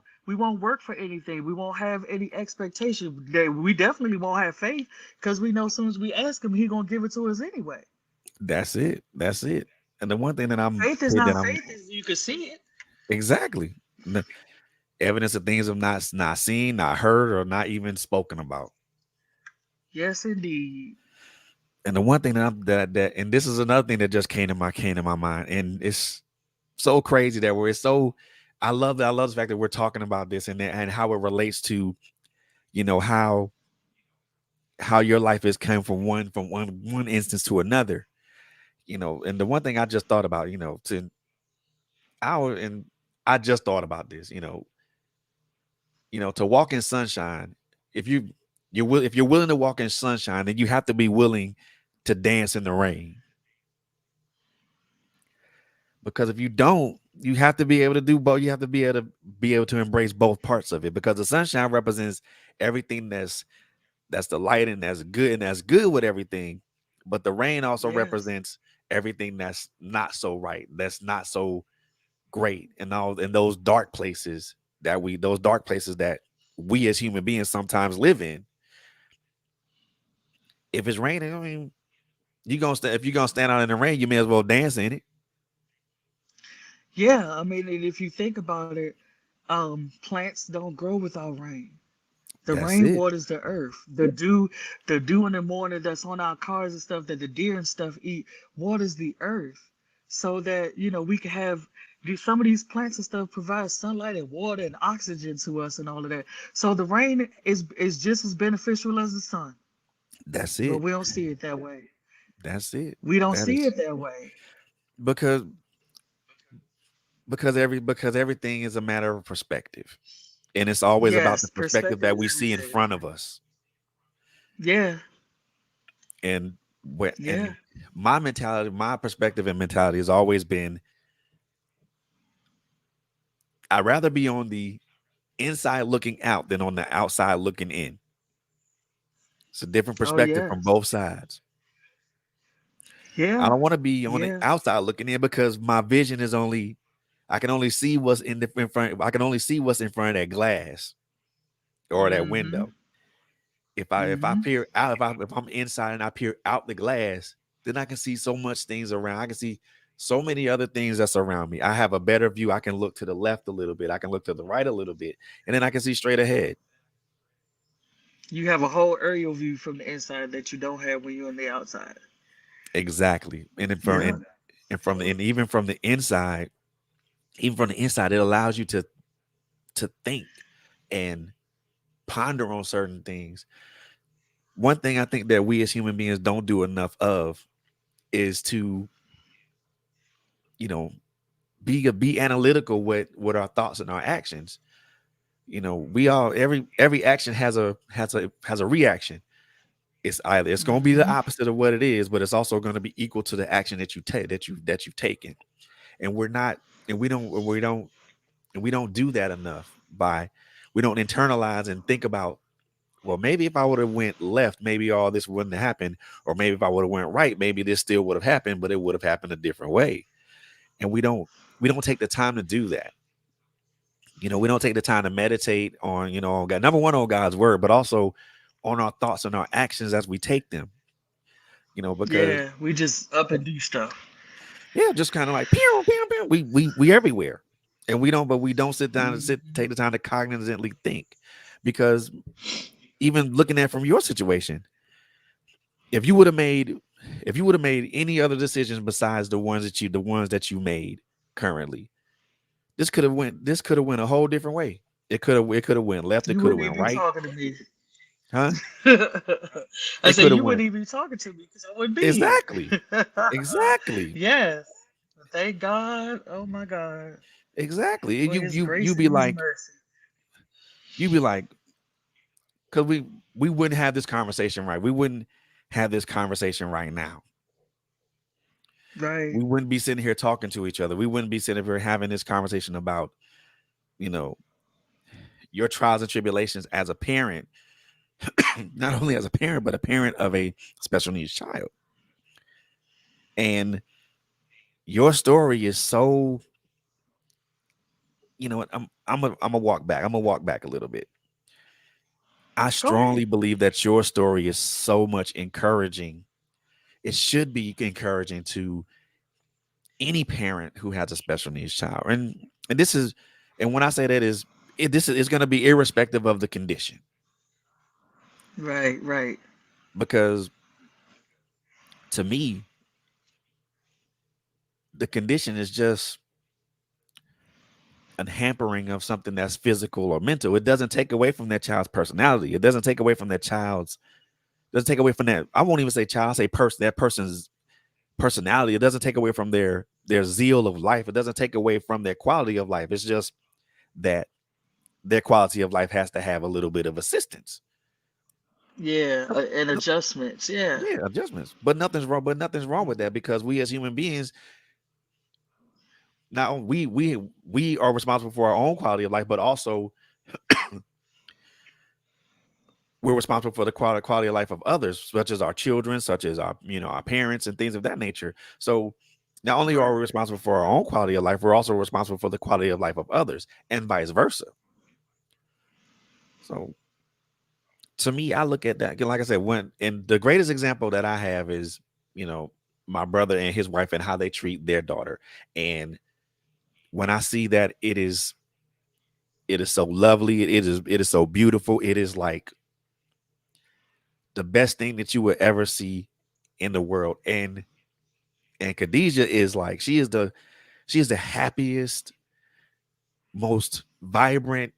work for anything. We won't have any expectation. We definitely won't have faith because we know as soon as we ask him, he gonna give it to us anyway. That's it. That's it. And the one thing Faith is not faith is you can see it. exactly the evidence of things of not seen, not heard, or not even spoken about. Yes, indeed. And the one thing that and this is another thing that just came to my mind, and it's so crazy that we're so. I love the fact that we're talking about this and how it relates to how your life has come from one instance to another. And the one thing I just thought about, to our and I just thought about this, to walk in sunshine. If if you're willing to walk in sunshine, then you have to be willing to dance in the rain. Because if you don't, you have to be able to do both. You have to be able to embrace both parts of it, because the sunshine represents everything that's the light and that's good with everything. But the rain also Yes. represents everything that's not so right, that's not so great, and all in those dark places that we as human beings sometimes live in. If it's raining, I mean, if you're gonna stand out in the rain, you may as well dance in it. Yeah, I mean, and if you think about it, plants don't grow without rain. The That's rain it. waters the earth. The dew in the morning that's on our cars and stuff that the deer and stuff eat waters the earth, so that we can have some of these plants and stuff provide sunlight and water and oxygen to us and all of that. So the rain is just as beneficial as the sun, That's but it. we don't see it that way. That's it. We don't That see is it that way. because because everything is a matter of perspective, and it's always about the Yes, perspective perspective that is we see in everything. front of us. Yeah, And what yeah. and my mentality, my perspective and mentality has always been, I'd rather be on the inside looking out than on the outside looking in. It's a different Oh perspective from yes. both sides. I Yeah, don't want to be on the yeah. outside looking in, because my vision is only I can only see what's in front. I can only see what's in front of that glass or that Mm-hmm. window. If I Mm-hmm. peer out, if I'm inside and I peer out the glass, then I can see so much things around. I can see so many other things that's around me. I have a better view. I can look to the left a little bit. I can look to the right a little bit, and then I can see straight ahead. You have a whole aerial view from the inside that you don't have when you're on the outside. Exactly. And then Yeah. and even from the inside, it allows you to think and ponder on certain things. One thing I think that we as human beings don't do enough of is to, you know, be analytical with our thoughts and our actions. We all every action has a reaction. It's going to be the Mm-hmm. opposite of what it is, but it's also going to be equal to the action that you take that you've taken. And we're not and we don't do that enough. We don't internalize and think about, well, maybe if I would have went left, maybe all this wouldn't have happened, or maybe if I would have went right, maybe this still would have happened, but it would have happened a different way. And we don't take the time to do that. We don't take the time to meditate on, on God, number one, on God's word, but also on our thoughts and our actions as we take them. Because, Yeah, we just up and do stuff. yeah, just kind of like pew, pew, pew. We everywhere. And we don't sit down and Hmm. take the time to cognitively think. Because even looking at from your situation, if you would have made if you would have made any other decisions besides the ones that you made currently, this could have went a whole different way. It could have went left, it You could have wouldn't went even be right. talking to me. Huh? I It said could have you went wouldn't even be talking to me because I wouldn't be here. exactly. Exactly. Yes. Thank God. Oh my God. Exactly. For You his you you grace be and his like mercy. you be like cuz we wouldn't have this conversation right. We wouldn't have this conversation right now. Right. We wouldn't be sitting here talking to each other. We wouldn't be sitting here having this conversation about, you know, your trials and tribulations as a parent, not only as a parent, but a parent of a special needs child. And your story is so, you know what, I'm gonna walk back. I'm gonna walk back a little bit. I Go ahead. strongly believe that your story is so much encouraging. It should be encouraging to any parent who has a special needs child. And this is and when I say that is this is going to be irrespective of the condition. Right, right. because to me, the condition is just a hampering of something that's physical or mental. It doesn't take away from that child's personality. It doesn't take away from that child's doesn't take away from that. I won't even say child, I say person, that person's personality. It doesn't take away from their zeal of life. It doesn't take away from their quality of life. It's just that their quality of life has to have a little bit of assistance. Yeah, No- and no- adjustments. Yeah. Yeah, adjustments. But nothing's wrong. But nothing's wrong with that because we as human beings, not only we are responsible for our own quality of life, but also we're responsible for the quality of life of others, such as our children, such as our our parents and things of that nature. So not only are Right. we responsible for our own quality of life, we're also responsible for the quality of life of others, and vice versa. So to me, I look at that like I said, when and the greatest example that I have is you know my brother and his wife and how they treat their daughter, and when I see that it is so lovely, it is so beautiful, it is like the best thing that you would ever see in the world, and Khadijah is like she is the happiest, most vibrant,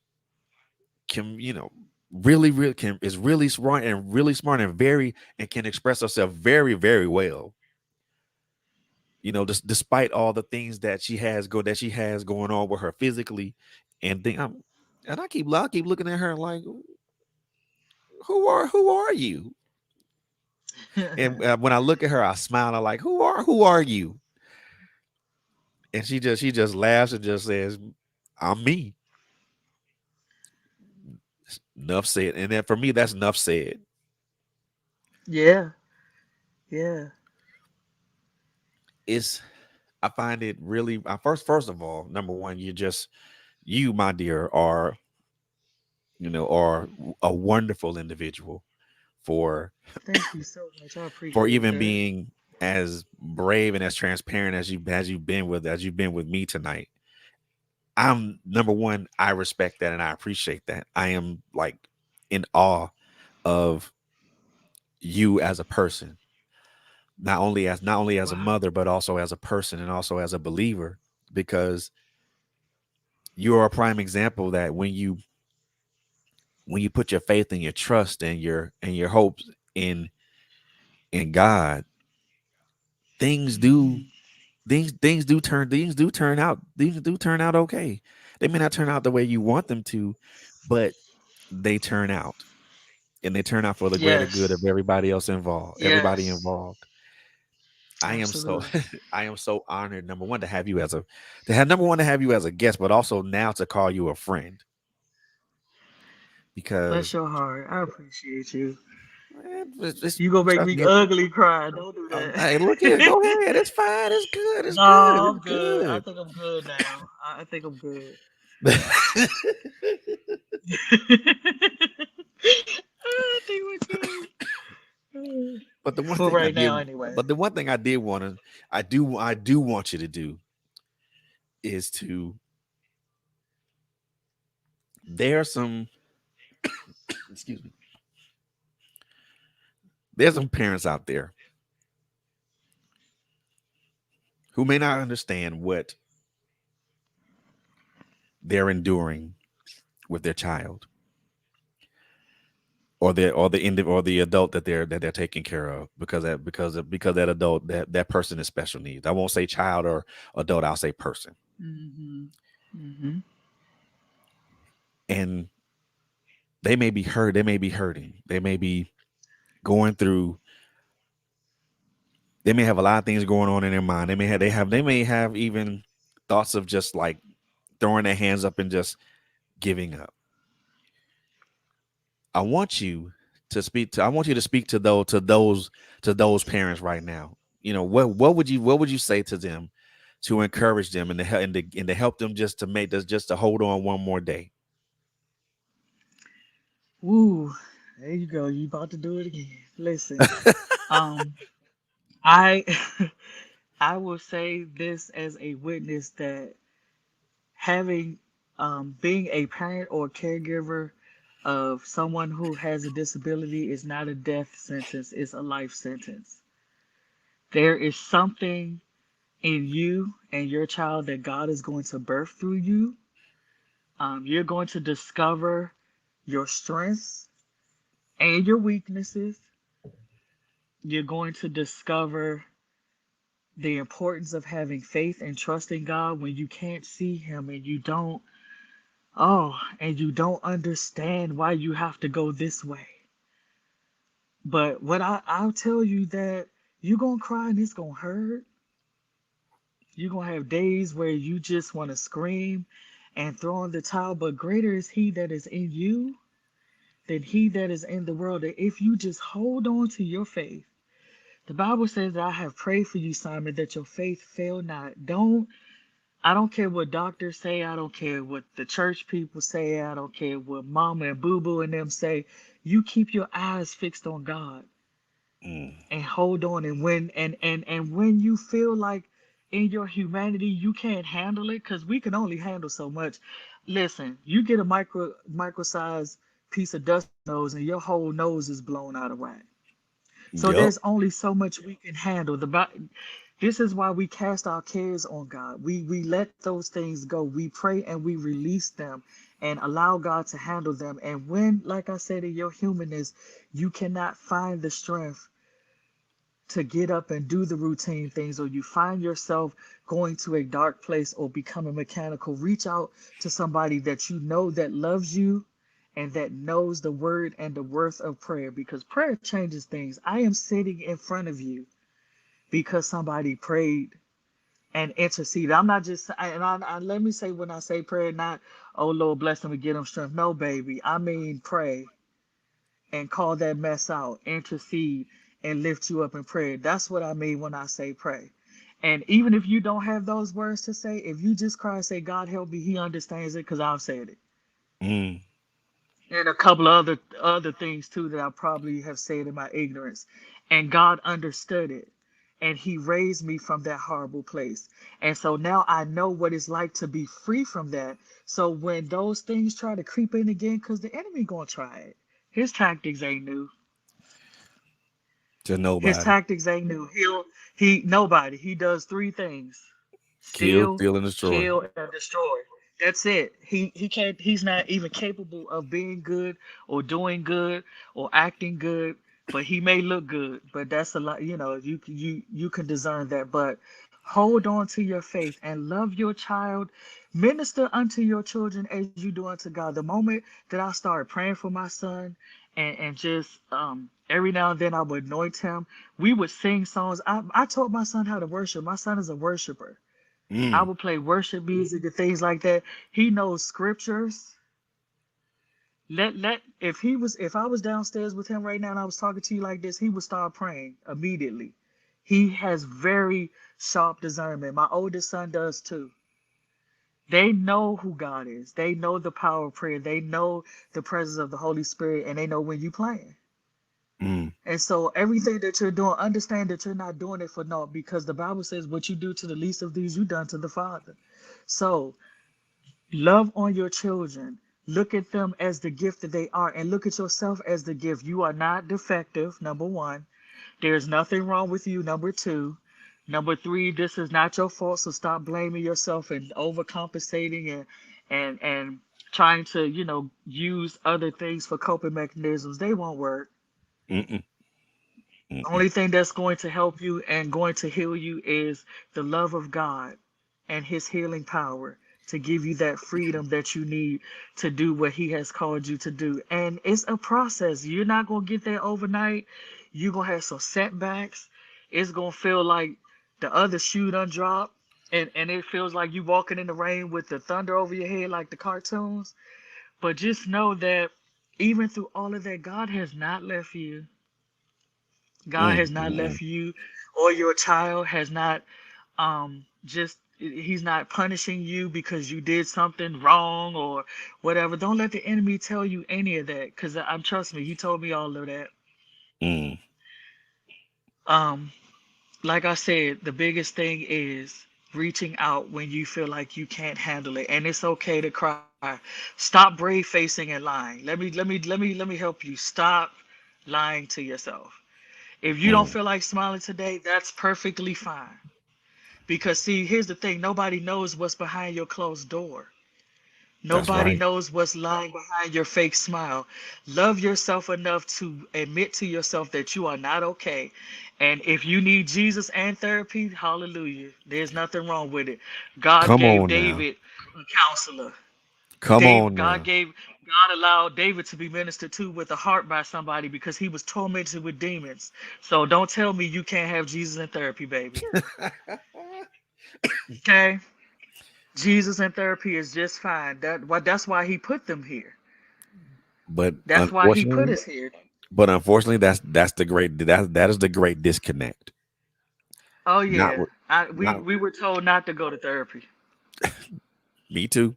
can really can is really smart and very and can express herself very very well. Despite all the things that she has going on with her physically, and I keep looking at her like who are you? And when I look at her, I smile. And I'm like, who are you? And she just laughs and just says, "I'm me." Enough said. And then for me, that's enough said. Yeah. Yeah. It's I find it really first of all, number one, you, my dear, are a wonderful individual for Thank you so much. I for appreciate even that. being as brave and as transparent as you've been with me tonight. I'm number one, I respect that and I appreciate that. I am like in awe of you as a person, not only as a Wow. mother, but also as a person and also as a believer, because you're a prime example that when you put your faith and your trust and your hopes in God, things do Hmm. things do turn out okay. They may not turn out the way you want them to, but they turn out, and they turn out for the greater good of Yes. everybody Yes. involved. I am so Absolutely. I am so honored, number one, to have you as a guest, but also now to call you a friend, Bless because your heart. I appreciate you. it's You gonna make trust me me. ugly cry. Don't do Hey, look here, that. go ahead. It's fine. It's good. It's No, good. I'm It's good. I good. think I'm good now. I think I'm good. I think we're good. but the one For thing I right did, now, anyway. but the one thing I did want to, I do want you to do is to. There are some, excuse me. There's some parents out there who may not understand what they're enduring with their child, or the adult that they're taking care of, because that adult, that person is special needs. I won't say child or adult. I'll say person. Hmm. Hmm. And they may be hurt. They may be hurting. They may be going through. They may have a lot of things going on in their mind. They may have even thoughts of just like throwing their hands up and just giving up. I want you to speak to those parents right now. What would you say to them to encourage them and to help them just to hold on one more day? Woo. There you go. You about to do it again. Listen. Um, I I will say this as a witness that having being a parent or caregiver of someone who has a disability is not a death sentence, it's a life sentence. There is something in you and your child that God is going to birth through you. You're going to discover your strengths and your weaknesses. You're going to discover the importance of having faith and trusting God when you can't see Him and you don't understand why you have to go this way. But I'll tell you that you're gonna cry and it's gonna hurt. You're gonna have days where you just want to scream and throw in the towel, but greater is He that is in you than he that is in the world. That if you just hold on to your faith, the Bible says that I have prayed for you, Simon, that your faith fail not. I don't care what doctors say, I don't care what the church people say, I don't care what mama and boo boo and them say. You keep your eyes fixed on God Mm. and hold on. And when you feel like in your humanity you can't handle it, because we can only handle so much. Listen, you get a micro size piece of dust in your nose and your whole nose is blown out of whack. So Yup. there's only so much we can handle. This is why we cast our cares on God. We let those things go. We pray and we release them and allow God to handle them. And when, like I said, in your humanness, you cannot find the strength to get up and do the routine things, or you find yourself going to a dark place or becoming mechanical, reach out to somebody that you know that loves you and that knows the word and the worth of prayer, because prayer changes things. I am sitting in front of you because somebody prayed and interceded. I'm not just, let me say, when I say prayer, not, oh Lord, bless them and get them strength. No, baby. I mean, pray and call that mess out, intercede, and lift you up in prayer. That's what I mean when I say pray. And even if you don't have those words to say, if you just cry and say, God help me, He understands it because I've said it. Mm. And a couple of other things too that I probably have said in my ignorance. And God understood it. And He raised me from that horrible place. And so now I know what it's like to be free from that. So when those things try to creep in again, because the enemy gonna try it. His tactics ain't new. To His nobody. tactics ain't new. He nobody. He does three things: Kill, steal, steal, and destroy. kill, and destroy. That's it. He can't. He's not even capable of being good or doing good or acting good. But he may look good. But that's a lot. You know, you can discern that. But hold on to your faith and love your child. Minister unto your children as you do unto God. The moment that I started praying for my son and just every now and then I would anoint him. We would sing songs. I taught my son how to worship. My son is a worshiper. I Mm. would play worship music and things like that. He knows scriptures. If I was downstairs with him right now and I was talking to you like this, he would start praying immediately. He has very sharp discernment. My oldest son does too. They know who God is. They know the power of prayer. They know the presence of the Holy Spirit, and they know when you playing. Mm. And so everything that you're doing, understand that you're not doing it for naught, because the Bible says what you do to the least of these, you done to the Father. So love on your children. Look at them as the gift that they are, and look at yourself as the gift. You are not defective, number one. There's nothing wrong with you, number two. Number three, this is not your fault, so stop blaming yourself and overcompensating and trying to, use other things for coping mechanisms. They won't work. Mm-mm. The Mm-mm. only thing that's going to help you and going to heal you is the love of God and His healing power to give you that freedom that you need to do what He has called you to do. And it's a process. You're not going to get there overnight. You're going to have some setbacks. It's going to feel like the other shoe done dropped. And it feels like you walking in the rain with the thunder over your head like the cartoons. But just know that even through all of that, God has not left you. God Mm. has not Mm-mm. left you, or your child has not just he's not punishing you because you did something wrong or whatever. Don't let the enemy tell you any of that, because I'm trust me, he told me all of that. Mm. Um, like I said, the biggest thing is reaching out when you feel like you can't handle it, and it's okay to cry. Stop brave facing and lying. Let me help you. Stop lying to yourself. If you don't Mm, feel like smiling today, that's perfectly fine. Because see, here's the thing, nobody knows what's behind your closed door. that's Nobody right. knows what's lying behind your fake smile. Love yourself enough to admit to yourself that you are not okay. And if you need Jesus and therapy, hallelujah. There's nothing wrong with it. God Come gave on now. David a counselor. Come Dave, on God now. gave, God allowed David to be ministered to with a heart by somebody because he was tormented with demons. So don't tell me you can't have Jesus and therapy, baby. Okay? Jesus and therapy is just fine. That's why he put them here. But That's why he put unfortunately, us here. that's the great that is the great disconnect. Oh Not yeah. re- not We were told not to go to therapy. me too.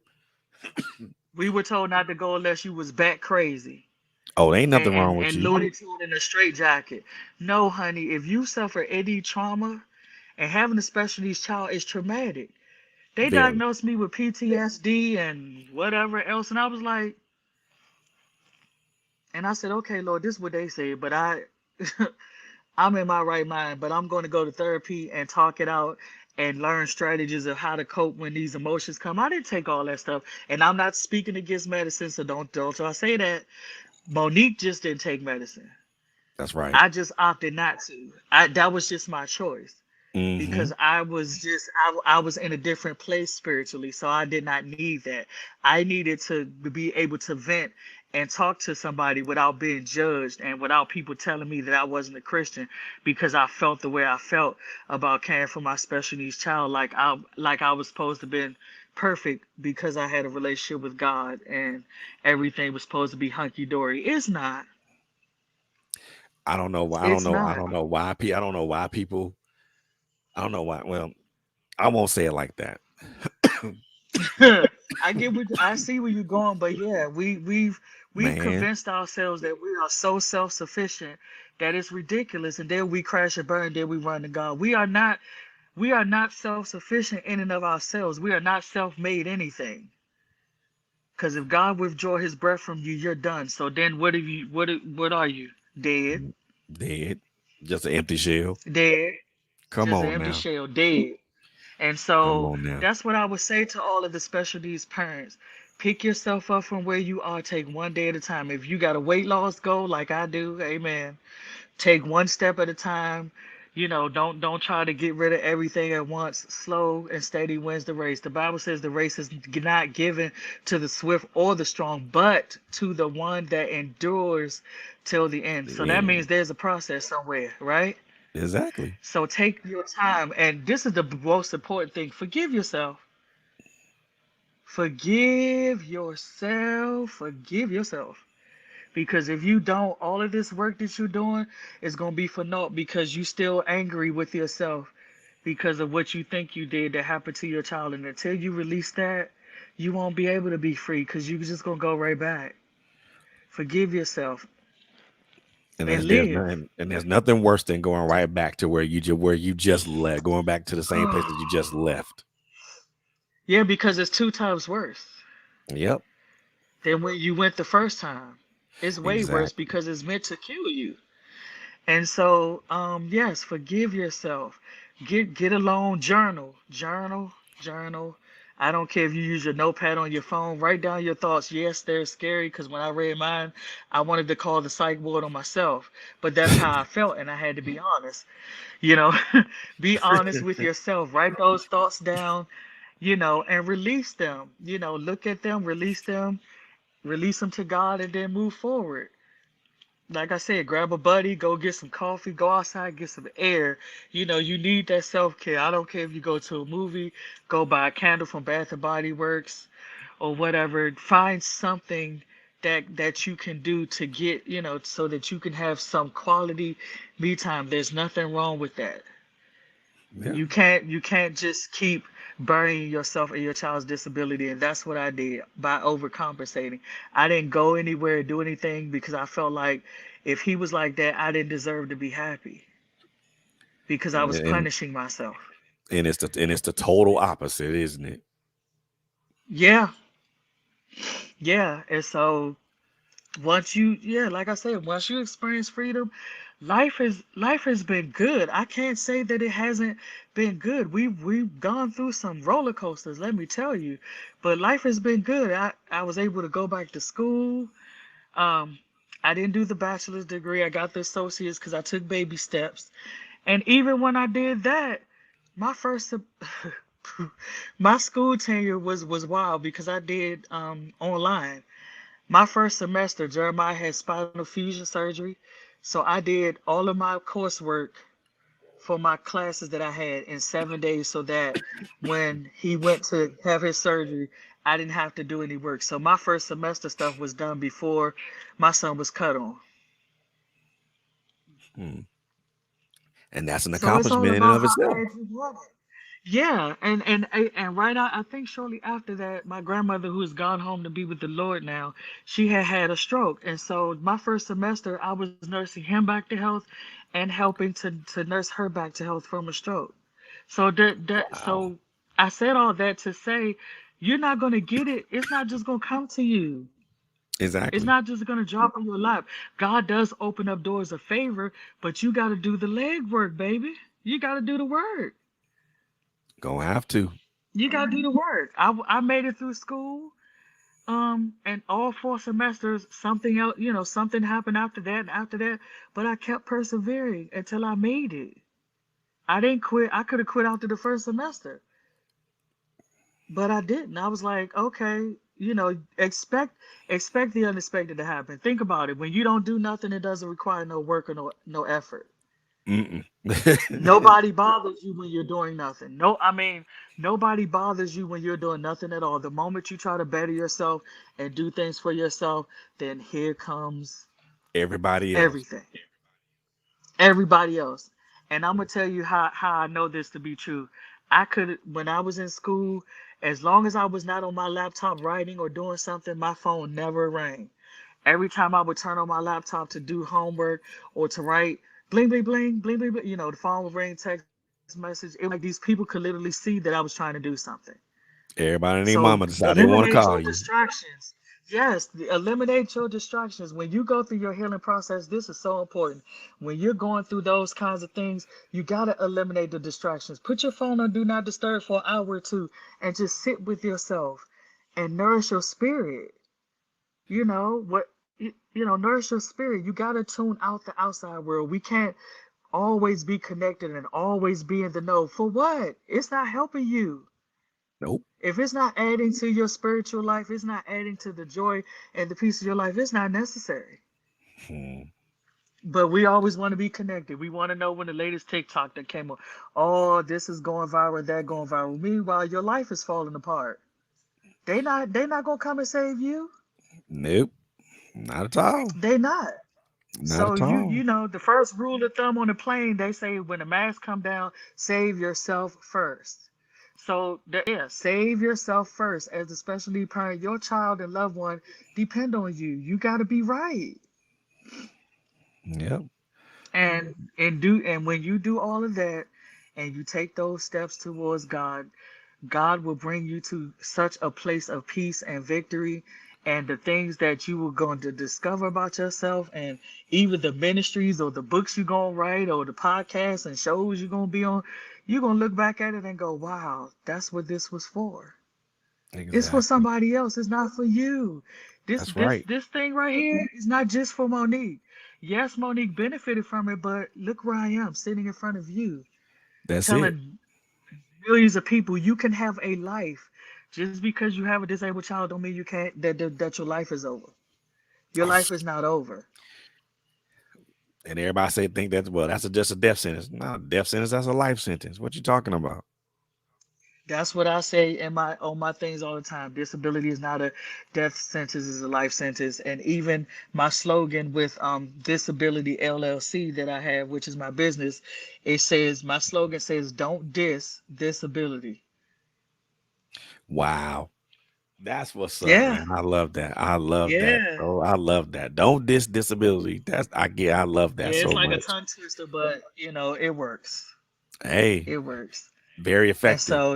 We were told not to go unless you was bat crazy Oh, there ain't and nothing wrong with and you. Looney Tune in a straitjacket. No, honey, if you suffer any trauma and having a special needs child is traumatic. They Very. diagnosed me with PTSD and whatever else, and I was like, and I said, okay, Lord, this is what they said, but I'm in my right mind, but I'm going to go to therapy and talk it out and learn strategies of how to cope when these emotions come. I didn't take all that stuff, and I'm not speaking against medicine, so don't y'all say that. Monique just didn't take medicine. That's right. I just opted not to. That was just my choice Mm-hmm. because I was in a different place spiritually, so I did not need that. I needed to be able to vent and talk to somebody without being judged and without people telling me that I wasn't a Christian because I felt the way I felt about caring for my special needs child, like I was supposed to been perfect because I had a relationship with God and everything was supposed to be hunky dory. It's not. I don't know why. I don't It's know. I not. don't know why. I don't know why people. I don't know why. Well, I won't say it like that. I see where you're going, but yeah, we've Man, convinced ourselves that we are so self-sufficient that it's ridiculous, and then we crash and burn, then we run to God. We are not self-sufficient in and of ourselves. We are not self-made anything. Because if God withdraw His breath from you, you're done. So then, what are you? Dead, dead. Just an empty shell. dead, Come just an on empty now. shell, dead. And Come so on now. that's what I would say to all of the special needs parents. Pick yourself up from where you are. Take one day at a time. If you got a weight loss goal like I do, amen. Take one step at a time. You know, don't try to get rid of everything at once. Slow and steady wins the race. The Bible says the race is not given to the swift or the strong, but to the one that endures till the end. So that Yeah, means there's a process somewhere, right? exactly. So take your time, and this is the most important thing. Forgive yourself. Forgive yourself. Forgive yourself. Because if you don't, all of this work that you're doing is going to be for naught because you still angry with yourself because of what you think you did that happened to your child. And until you release that, you won't be able to be free because you're just going to go right back. Forgive yourself And and live. there's nothing worse than going right back to where you just left, going back to the same place that you just left. Yeah, because it's two times worse Yep, than when you went the first time. It's way worse exactly. because it's meant to kill you. And so, yes, forgive yourself. Get alone, journal. I don't care if you use your notepad on your phone. Write down your thoughts. Yes, they're scary because when I read mine, I wanted to call the psych ward on myself. But that's how I felt, and I had to be honest. You know, be honest with yourself. Write those thoughts down. And release them. Look at them, release them to God, and then move forward. Like I said, grab a buddy, go get some coffee, go outside, get some air. You need that self-care. I don't care if you go to a movie, go buy a candle from Bath and Body Works or whatever. Find something that you can do to get, so that you can have some quality me time. There's nothing wrong with that. Yeah. You can't just keep burying yourself in your child's disability, and that's what I did by overcompensating. I didn't go anywhere, do anything because I felt like if he was like that, I didn't deserve to be happy because I was And punishing myself. And it's the total opposite, isn't it? Yeah, yeah. And so once you, yeah, like I said, once you experience freedom, life has been good. I can't say that it hasn't been good. We've gone through some roller coasters, let me tell you, but life has been good. I was able to go back to school. Um, I didn't do the bachelor's degree. I got the associates because I took baby steps. And even when I did that, my first my school tenure was wild because I did online. My first semester, Jeremiah had spinal fusion surgery, so I did all of my coursework for my classes that I had in 7 days so that when he went to have his surgery, I didn't have to do any work. So my first semester stuff was done before my son was cut on. Hmm. And that's an So it's all accomplishment in and about of how itself. bad you want it. Yeah, and right out, I think shortly after that, my grandmother, who has gone home to be with the Lord now, she had had a stroke, and so my first semester, I was nursing him back to health, and helping to nurse her back to health from a stroke. So Wow. I said all that to say, you're not gonna get it. It's not just gonna come to you. It's Exactly. not just gonna drop in your lap. God does open up doors of favor, but you got to do the legwork, baby. You got to do the work. Gonna have to. You gotta do the work. I made it through school. And all 4 semesters, something else, something happened after that and after that. But I kept persevering until I made it. I didn't quit. I could have quit after the first semester, but I didn't. I was like, okay, expect the unexpected to happen. Think about it. When you don't do nothing, it doesn't require no work or no effort. Mm-mm. Nobody bothers you when you're doing nothing. No, I mean, nobody bothers you when you're doing nothing at all. The moment you try to better yourself and do things for yourself, then here comes Everybody else. everything. Everybody else. And I'm gonna tell you how I know this to be true. I could when I was in school, as long as I was not on my laptop writing or doing something, my phone never rang. Every time I would turn on my laptop to do homework or to write, bling, bling, bling, bling, bling, bling, the phone would ring, text message. It was like these people could literally see that I was trying to do something. Everybody and their So mama decide they want to eliminate call your you. distractions. Yes, eliminate your distractions. When you go through your healing process, this is so important. When you're going through those kinds of things, you got to eliminate the distractions. Put your phone on do not disturb for an hour or two and just sit with yourself and nourish your spirit. Nourish your spirit. You got to tune out the outside world. We can't always be connected and always be in the know. For what? It's not helping you. Nope. If it's not adding to your spiritual life, it's not adding to the joy and the peace of your life, it's not necessary. Hmm. But we always want to be connected. We want to know when the latest TikTok that came up. Oh, this is going viral, that going viral. Meanwhile, your life is falling apart. They not gonna come and save you. Nope. Not at all. They not. Not So at you all. you know the first rule of thumb on the plane, they say when the mask come down, save yourself first. So yeah, save yourself first as a special need parent. Your child and loved one depend on you. You got to be right. Yep. And when you do all of that and you take those steps towards God, God will bring you to such a place of peace and victory. And the things that you were going to discover about yourself, and even the ministries or the books you're going to write, or the podcasts and shows you're going to be on, you're going to look back at it and go, wow, that's what this was for. It's for Exactly. somebody else. It's not for you. This That's this right. this thing right here is not just for Monique. Yes, Monique benefited from it, but look where I am sitting in front of you, That's it. telling millions of people you can have a life. Just because you have a disabled child don't mean you can't that your life is over. Your Oh, life is not over. and everybody say think that well, that's just a death sentence. Not a death sentence. That's a life sentence. What you talking about? That's what I say in my on my things all the time. Disability is not a death sentence, it's a life sentence. And even my slogan with Disability LLC that I have, which is my business, my slogan says don't diss disability. Wow. That's what's up, Yeah. man. I love that. I love that, Yeah. bro. I love that. Don't diss disability. I love that Yeah, it's so like a much. tongue twister, but it works. Hey, It works. Very And effective. so,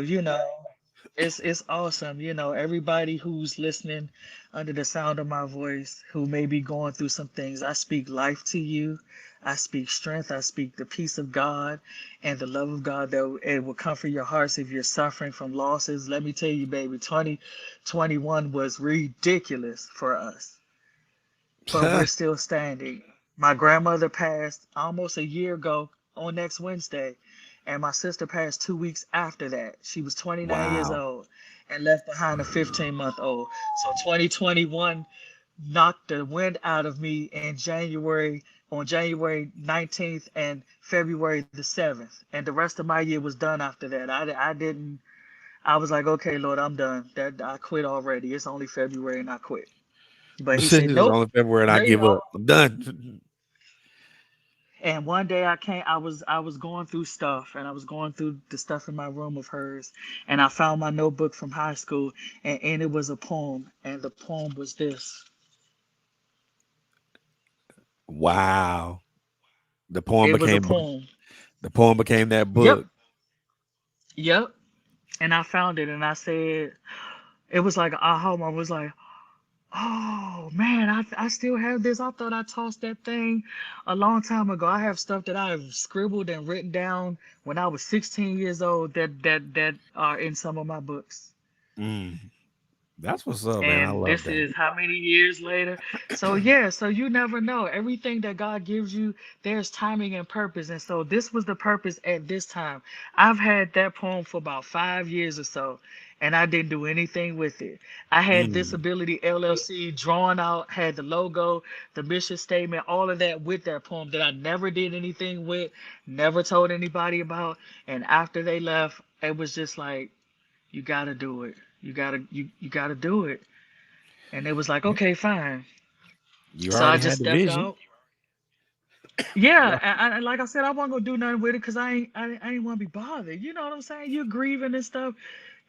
it's awesome. Everybody who's listening under the sound of my voice, who may be going through some things, I speak life to you. I speak strength. I speak the peace of God and the love of God that it will comfort your hearts if you're suffering from losses. Let me tell you, baby, 2021 was ridiculous for us, but we're still standing. My grandmother passed almost a year ago on next Wednesday, and my sister passed 2 weeks after that. She was 29 years Wow. old and left behind a 15-month-old. So 2021 knocked the wind out of me in January, on January 19th and February the 7th. And the rest of my year was done after that. I didn't, I was like, okay, Lord, I'm done. That I quit already. It's only February and I quit. But he said, It's nope, only February and I you give know. up. I'm done. And one day I came, I was going through stuff, and I was going through the stuff in my room of hers, and I found my notebook from high school, and it was a poem, and the poem was this. Wow. The poem It was a became book. poem. The poem became that Yep, book. yep. And I found it, and I said, it was like an aha moment. I was like, oh man, I still have this. I thought I tossed that thing a long time ago. I have stuff that I've scribbled and written down when I was 16 years old that are in some of my books. Mm, that's what's up, man. I And love this that. is how many years later. So yeah, so you never know. Everything that God gives you, there's timing and purpose. And so this was the purpose at this time. I've had that poem for about 5 years or so, and I didn't do anything with it. I had Mm, Disability LLC drawn out, had the logo, the mission statement, all of that with that poem that I never did anything with, never told anybody about. And after they left, it was just like, you gotta do it. You gotta do it. And it was like, yeah, okay, fine. you So I already just had the stepped vision. out. Yeah, Yeah. and like I said, I wasn't gonna do nothing with it because I ain't want to be bothered. You know what I'm saying? You're grieving and stuff,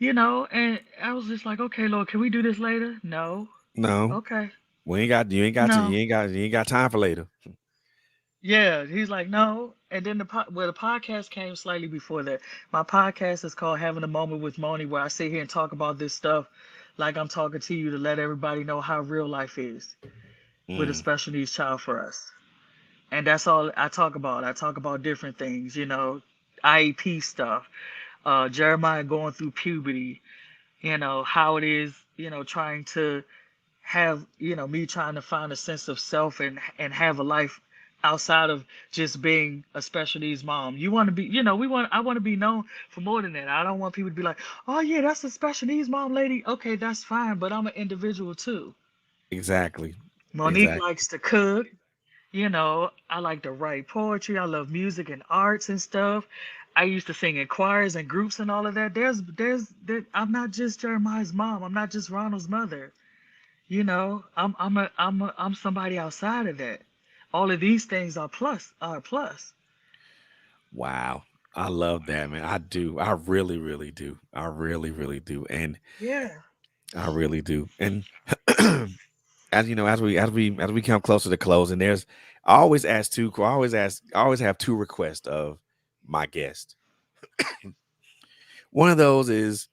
And I was just like, okay, Lord, can we do this later? No. No, Okay. we ain't got. You ain't got to. No. You ain't got time for later. Yeah. He's like, no. And then the podcast came slightly before that. My podcast is called Having a Moment with Moni, where I sit here and talk about this stuff like I'm talking to you to let everybody know how real life is with a Mm, special needs child for us. And that's all I talk about. I talk about different things, IEP stuff, Jeremiah going through puberty, how it is, trying to have, me trying to find a sense of self and have a life outside of just being a special needs mom. You want to be, I want to be known for more than that. I don't want people to be like, oh yeah, that's a special needs mom lady. Okay, that's fine, but I'm an individual too. exactly. Monique Exactly. likes to cook. I like to write poetry. I love music and arts and stuff. I used to sing in choirs and groups and all of that. I'm not just Jeremiah's mom. I'm not just Ronald's mother. I'm somebody outside of that. All of these things are a plus. Wow. I love that, man. I do. I really, really do. I really, really do. And Yeah. I really do. And as you know, as we come closer to closing, I always ask I always have two requests of my guest. One of those is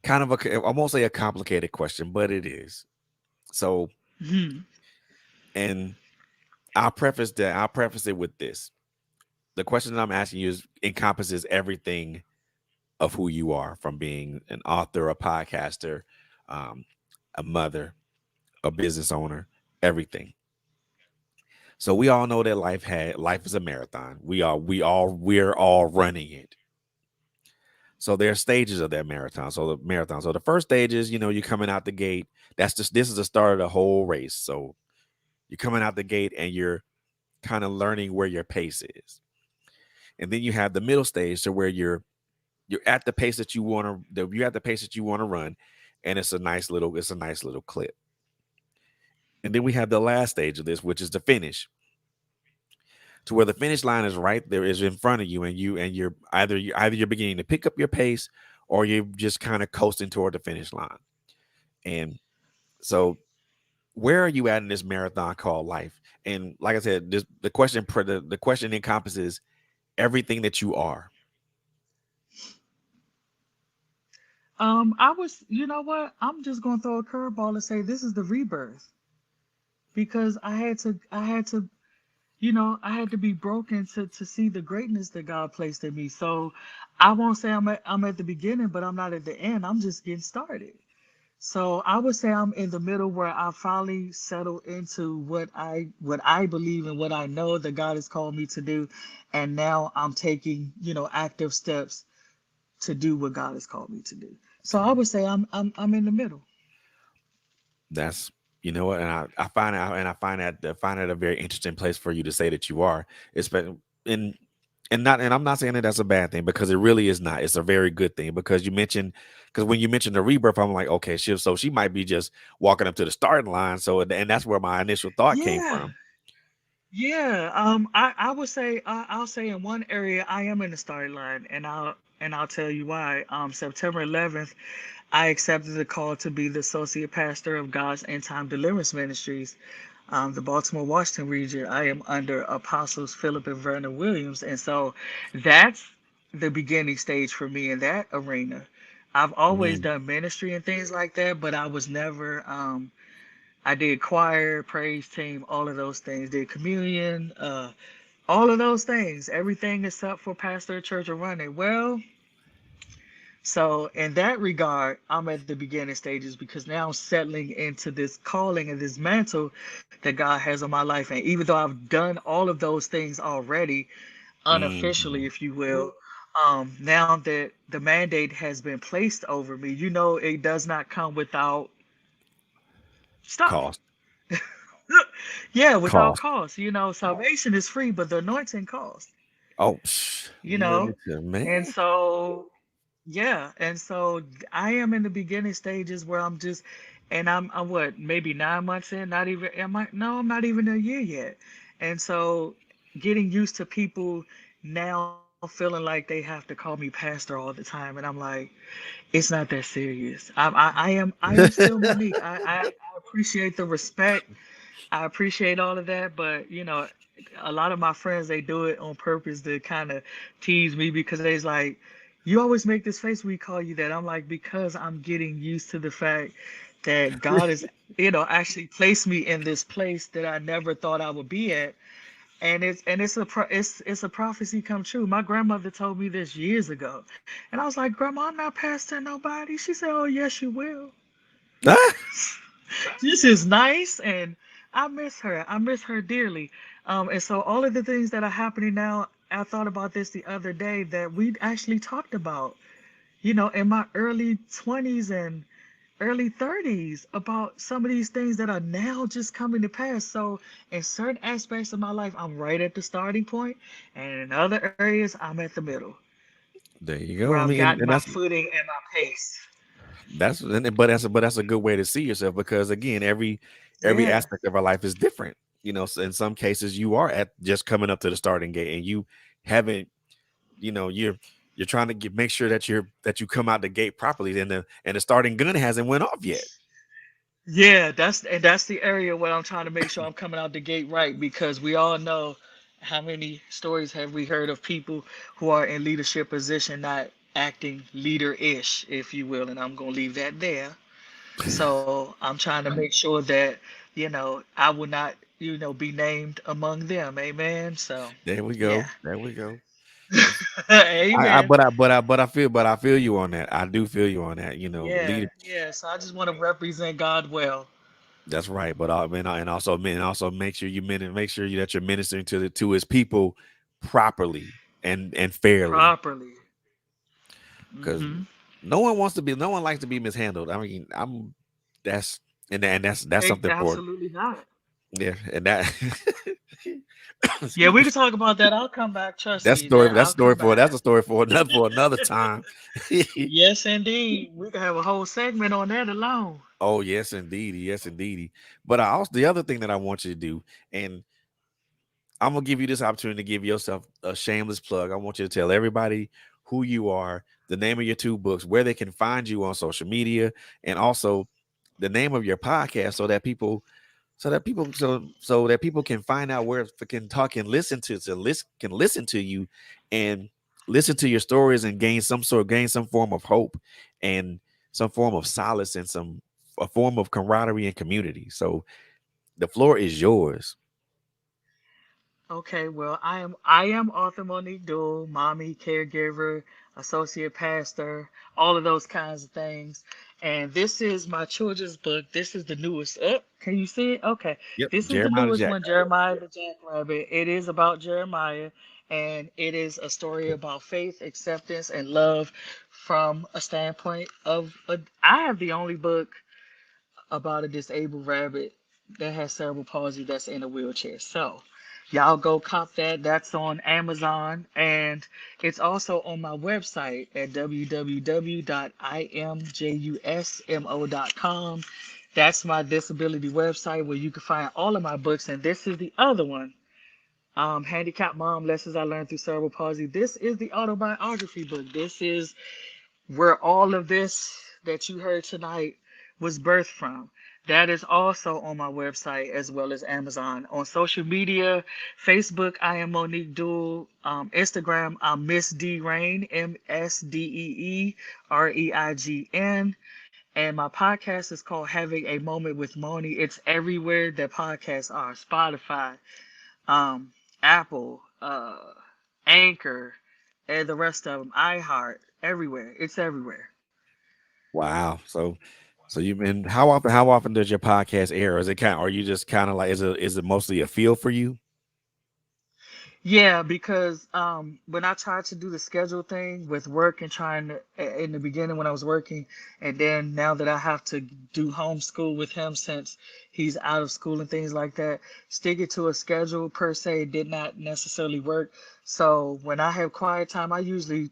kind of I won't say a complicated question, but it is. So, Hmm. and I'll preface it with this. The question that I'm asking you encompasses everything of who you are, from being an author, a podcaster, um, a mother, a business owner, everything. So we all know that life is a marathon. We're all running it. So there are stages of that marathon. So the first stage is, you're coming out the gate. This is the start of the whole race. So you're coming out the gate and you're kind of learning where your pace is. And then you have the middle stage to where you're at the pace that you want to you're at the pace that you want to run, and it's a nice little clip. And then we have the last stage of this, which is the finish, to where the finish line is right there, is in front of you, and you're beginning to pick up your pace, or you're just kind of coasting toward the finish line. And so, where are you at in this marathon called life? And like I said, the question encompasses everything that you are. I was, you know what? I'm just gonna throw a curveball and say this is the rebirth because I had to be broken to see the greatness that God placed in me. So I won't say I'm at the beginning, but I'm not at the end. I'm just getting started. So I would say I'm in the middle where I finally settle into what I believe and what I know that God has called me to do, and now I'm taking active steps to do what God has called me to do. So I would say I'm in the middle. That's you know what, and I find out, and I find it a very interesting place for you to say that you are. It's been in and I'm not saying that that's a bad thing because it really is not. It's a very good thing because because when you mentioned the rebirth, I'm like, okay, she might be just walking up to the starting line. So and that's where my initial thought came Yeah, from. yeah. I would say I'll say in one area I am in the starting line, and I'll tell you why. September 11th, I accepted the call to be the associate pastor of God's End Time Deliverance Ministries, the Baltimore Washington region. I am under Apostles Philip and Verna Williams, and so that's the beginning stage for me in that arena. I've always Mm, done ministry and things like that, but I was never. I did choir, praise team, all of those things. Did communion, all of those things. Everything except for pastor, church, or running. Well, so in that regard, I'm at the beginning stages because now I'm settling into this calling and this mantle that God has on my life. And even though I've done all of those things already, unofficially, mhm. if you will, now that the mandate has been placed over me, it does not come without stuff. Cost, Yeah, without cost. cost. Salvation is free, but the anointing costs. Oh, You let know, me tell and man. so yeah, and so I am in the beginning stages where I'm what, maybe 9 months in, not even am I no, I'm not even a year yet. And so getting used to people now feeling like they have to call me pastor all the time, and I'm like, it's not that serious. I am still Monique. I appreciate the respect. I appreciate all of that, but a lot of my friends they do it on purpose to kind of tease me because they's like, "You always make this face when we call you that." I'm like, because I'm getting used to the fact that God has, actually placed me in this place that I never thought I would be at, and it's a prophecy come true. My grandmother told me this years ago, and I was like, "Grandma, I'm not pastoring nobody." She said, "Oh, yes, you will." Ah! This is nice, and I miss her. I miss her dearly. And so all of the things that are happening now, I thought about this the other day that we actually talked about, in my early 20s and early 30s about some of these things that are now just coming to pass. So in certain aspects of my life, I'm right at the starting point, and in other areas, I'm at the middle There you where go. I I've mean, gotten and my footing and my pace. but that's a good way to see yourself because again, every Yeah. aspect of our life is different. So in some cases you are at just coming up to the starting gate and you haven't, you're trying to make sure that you come out the gate properly and the starting gun hasn't went off yet. Yeah, that's the area where I'm trying to make sure I'm coming out the gate right because we all know how many stories have we heard of people who are in leadership position not acting leader-ish, if you will, and I'm gonna leave that there. So I'm trying to make sure that, I will not, be named among them. Amen. So There we yeah. go. There we go. Amen. I feel you on that. I do feel you on that. Yeah, Lead. yeah. So I just want to represent God well. That's right. But and also make sure make sure that you're ministering to his people properly and fairly. Properly. Because Hmm. no one likes to be mishandled. I mean, that's that's something for Absolutely not. yeah, and that Yeah, excuse we me. can talk about that. I'll come back. Trust me. That I'll come That's back. a story for another time. Yes, indeed. We can have a whole segment on that alone. Oh yes, indeedy, yes, indeedy. But I also the other thing that I want you to do, and I'm gonna give you this opportunity to give yourself a shameless plug. I want you to tell everybody who you are, the name of your two books, where they can find you on social media, and also the name of your podcast, so that people can find out where can talk and listen to listen can listen to you, and listen to your stories and gain some form of hope and some form of solace and some a form of camaraderie and community. So the floor is yours. Okay, well, I am author Monique Duell, mommy, caregiver, associate pastor, all of those kinds of things. And this is my children's book. This is the newest. Can you see it? Okay. Yep, This is the Jeremiah newest Jack. one, Jeremiah the Jackrabbit. It is about Jeremiah, and it is a story about faith, acceptance, and love from a standpoint of I have the only book about a disabled rabbit that has cerebral palsy that's in a wheelchair. So, y'all go cop that. That's on Amazon, and it's also on my website at www.imjusmo.com. That's my disability website where you can find all of my books. And this is the other one, Handicapped Mom Lessons I Learned Through Cerebral Palsy. This is the autobiography book. This is where all of this that you heard tonight was birthed from. That is also on my website as well as Amazon. On social media, Facebook, I am Monique Duell. Instagram, I'm Miss D Rain, MSDEEREIGN. And my podcast is called Having a Moment with Moni. It's everywhere that podcasts are: Spotify, um, Apple, Anchor, and the rest of them, iHeart, everywhere. It's everywhere. Wow. So you've been how often does your podcast air? Is it kind are you just kind of like is it mostly a feel for you? Yeah, because when I tried to do the schedule thing with work and trying to, in the beginning when I was working, and then now that I have to do homeschool with him since he's out of school and things like that, sticking to a schedule per se did not necessarily work. So when I have quiet time, I usually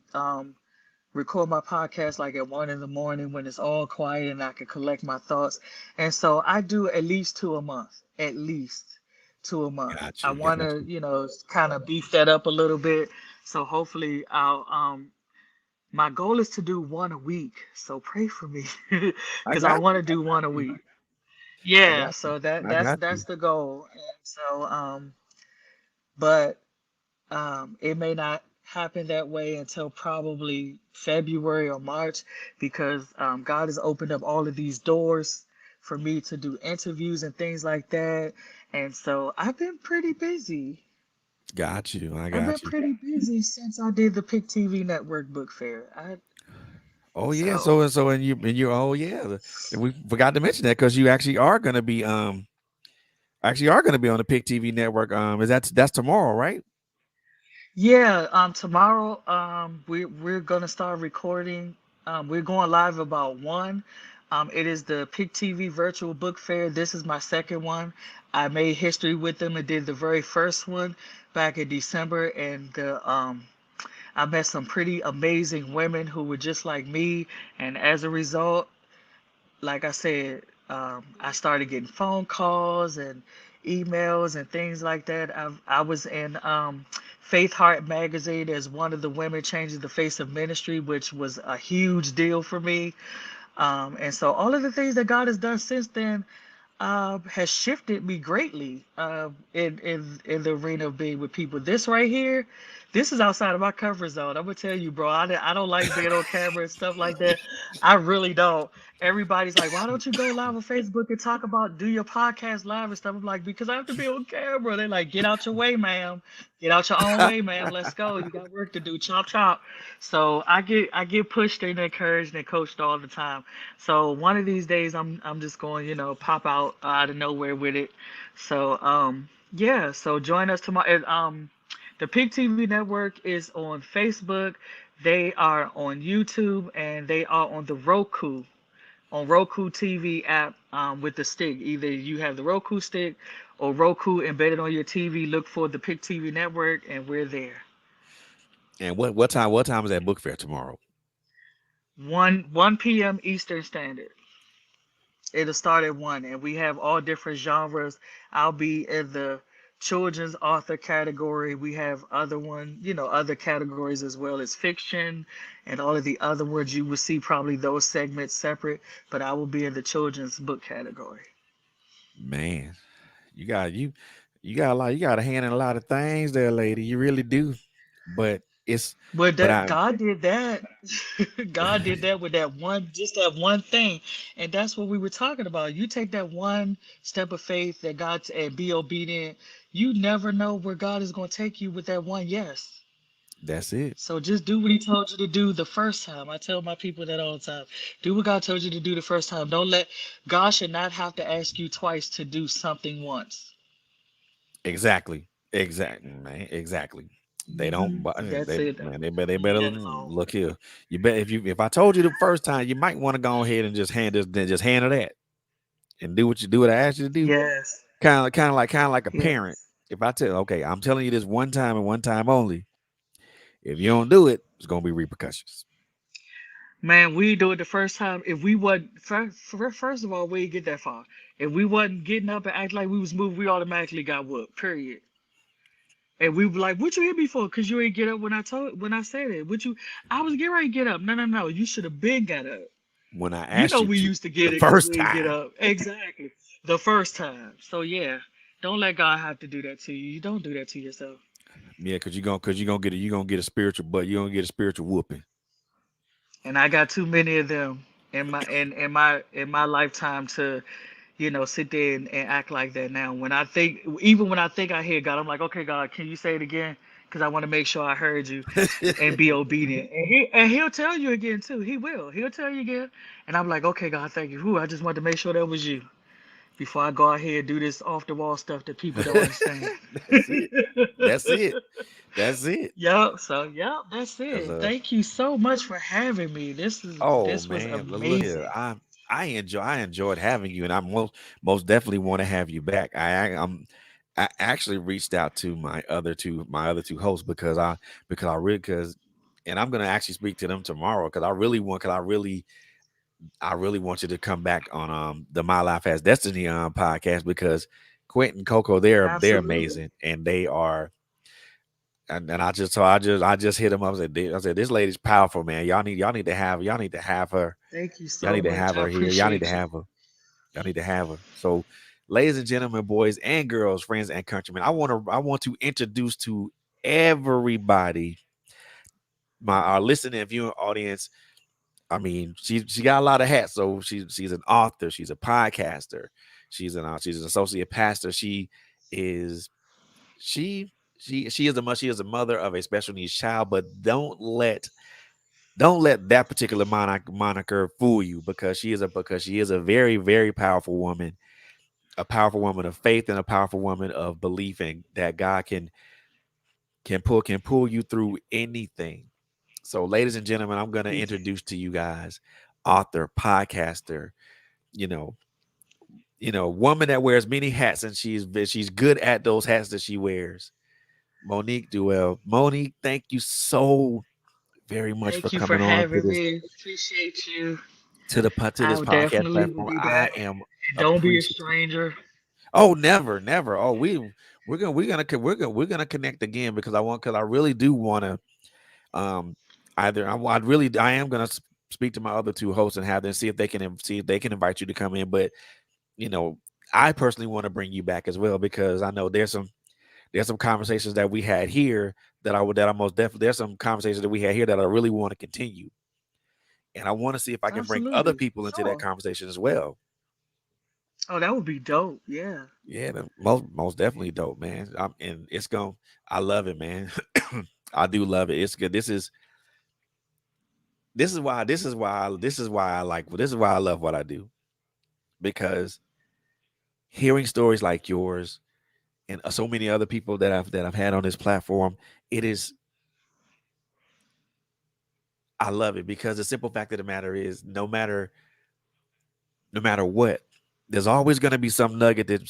record my podcast like at 1 in the morning when it's all quiet and I can collect my thoughts. And so I do at least two a month, at least two a month. Got I you, want got to, you. kind of beef that up a little bit. So hopefully my goal is to do one a week. So pray for me I because I got want you. to do one a I got week. you. I Yeah, got you. so that I that's got that's you. the goal. And so but it may not happen that way until probably February or March because God has opened up all of these doors for me to do interviews and things like that. And so I've been pretty busy. Got you. I I've been got you. pretty busy since I did the Pick TV Network book fair. Oh yeah. So So and you oh yeah. And we forgot to mention that because you actually are gonna be on the Pick TV network. Is that's tomorrow, right? yeah, tomorrow we're gonna start recording. We're going live about 1. It is the Pick TV virtual book fair. This is my second one. I made history with them and did the very first one back in December, and I met some pretty amazing women who were just like me, and as a result, like I said, I started getting phone calls and emails and things like that. I was in Faith Heart magazine as one of the women changing the face of ministry, which was a huge deal for me. And so all of the things that God has done since then has shifted me greatly in the arena of being with people. This right here, this is outside of my comfort zone. I'm gonna tell you, bro. I don't like being on camera and stuff like that. I really don't. Everybody's like, why don't you go live on Facebook and talk about do your podcast live and stuff? I'm like, because I have to be on camera. They're like, get out your way, ma'am. Get out your own way, ma'am. Let's go. You got work to do. Chop chop. So I get pushed and encouraged and coached all the time. So one of these days I'm just going, pop out of nowhere with it. So yeah, so join us tomorrow. The Pig TV network is on Facebook. They are on YouTube and they are on the Roku TV app with the stick. Either you have the Roku stick or Roku embedded on your TV. Look for the Pig TV network and we're there. And what time is that book fair tomorrow? 1 p.m. Eastern Standard. It'll start at 1, and we have all different genres. I'll be in the children's author category. We have other categories as well as fiction and all of the other words. You will see probably those segments separate, but I will be in the children's book category. Man, you got a lot, you got a hand in a lot of things there, lady. You really do. But It's But but that I God did that. God did that with that one, just that one thing. And that's what we were talking about. You take that one step of faith that God and be obedient. You never know where God is going to take you with that one yes. that's it. So just do what he told you to do the first time. I tell my people that all the time. Do what God told you to do the first time. Don't let God should not have to ask you twice to do something once. Exactly. Exactly, man. Exactly. They don't. That's They it. man. They Leave better that alone. look here. You bet if I told you the first time, you might want to go ahead and just hand this, then just hand her that and do what I asked you to do. Yes. Kind of like a parent. Yes. If I tell, okay, I'm telling you this one time and one time only. If you don't do it, it's gonna be repercussions. Man, we do it the first time. If we wasn't first of all, we didn't get that far. If we wasn't getting up and acting like we was moving, we automatically got whooped. Period. And we were like, "What you hit me for? Cause you ain't get up when I said it. What you? I was getting ready to get up. No, no, no. You should have been got up. When I You asked know you we to used to the get it because first we didn't get time, up. Exactly. The first time. So yeah, don't let God have to do that to you. You don't do that to yourself. yeah, because you gonna get a spiritual, but you gonna get a spiritual whooping. And I got too many of them in my lifetime to sit there and act like that now. Even when I think I hear God, I'm like, okay, God, can you say it again? Because I want to make sure I heard you and be obedient. And he'll tell you again too. He will. He'll tell you again. And I'm like, okay, God, thank you. Whew, I just wanted to make sure that was you before I go out here and do this off the wall stuff that people don't understand. That's it. That's it. That's it. Yep. So yep, that's Cause it. Thank you so much for having me. oh This was man, look here. amazing. I enjoyed having you, and I most definitely want to have you back. I actually reached out to my other two hosts because I really because and I'm gonna actually speak to them tomorrow because I really want you to come back on the My Life Has Destiny podcast because Quentin and Coco they're Absolutely. amazing and they are and I just hit him up and said I said this lady's powerful, man. Y'all need to have her. Thank you Y'all so need to much. have I her here. Y'all need to appreciate you. have her. Y'all need to have her. So, ladies and gentlemen, boys and girls, friends and countrymen, I want to introduce to everybody my our listening and viewing audience. I mean, she got a lot of hats. So she's an author, she's a podcaster, she's an associate pastor. Is she she is a mother of a special needs child, but don't let that particular moniker fool you because she is a very very powerful woman of faith and a powerful woman of belief in that God can pull you through anything. So, ladies and gentlemen, I'm going to He can. introduce to you guys author, podcaster, you know, woman that wears many hats and she's good at those hats that she wears. Monique Duell. Monique, thank you so very much for Thank you for coming on to having this me. Appreciate you. to this I podcast definitely will platform. be I back. am And don't be a appreciative. stranger. Oh, never, never. Oh, we're gonna connect again because I really do want to um either I am gonna speak to my other two hosts and have them see if they can invite you to come in. But you know, I personally want to bring you back as well because I know there's some conversations that we had here that I most definitely there's some conversations that we had here that I really want to continue, and I want to see if I can bring other Absolutely. people into that Sure. conversation as well. Oh, that would be dope. Yeah. Yeah, most definitely dope, man. And it's going. I love it, man. I do love it. It's good. This is why I love what I do because hearing stories like yours and so many other people that I've had on this platform, it is I love it because the simple fact of the matter is no matter what, there's always going to be some nugget that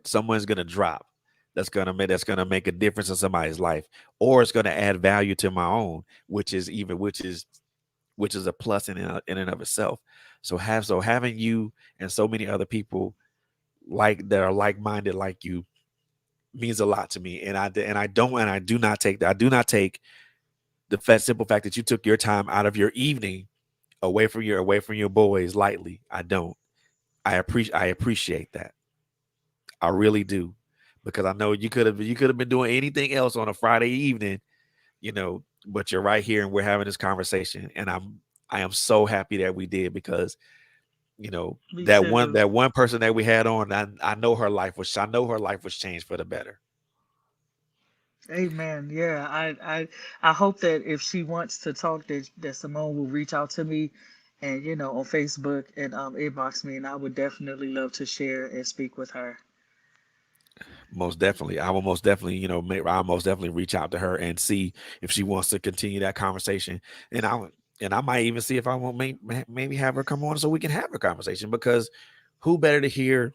someone's going to drop that's going to make a difference in somebody's life, or it's going to add value to my own, which is a plus in and of itself. Having you and so many other people like that are like minded like you means a lot to me, and I do not take the simple fact that you took your time out of your evening away from your boys lightly. I don't. I appreciate that. I really do, because I know you could have been doing anything else on a Friday evening, you know. but you're right here and we're having this conversation. And I am so happy that we did because Me too. that one person that we had on, I know her life was changed for the better. Amen. Yeah, I hope that if she wants to talk, that Simone will reach out to me, and on Facebook and inbox me, and I would definitely love to share and speak with her. Most definitely. I will most definitely, I'll most definitely reach out to her and see if she wants to continue that conversation. And I might even see if I won't maybe have her come on so we can have a conversation because who better to hear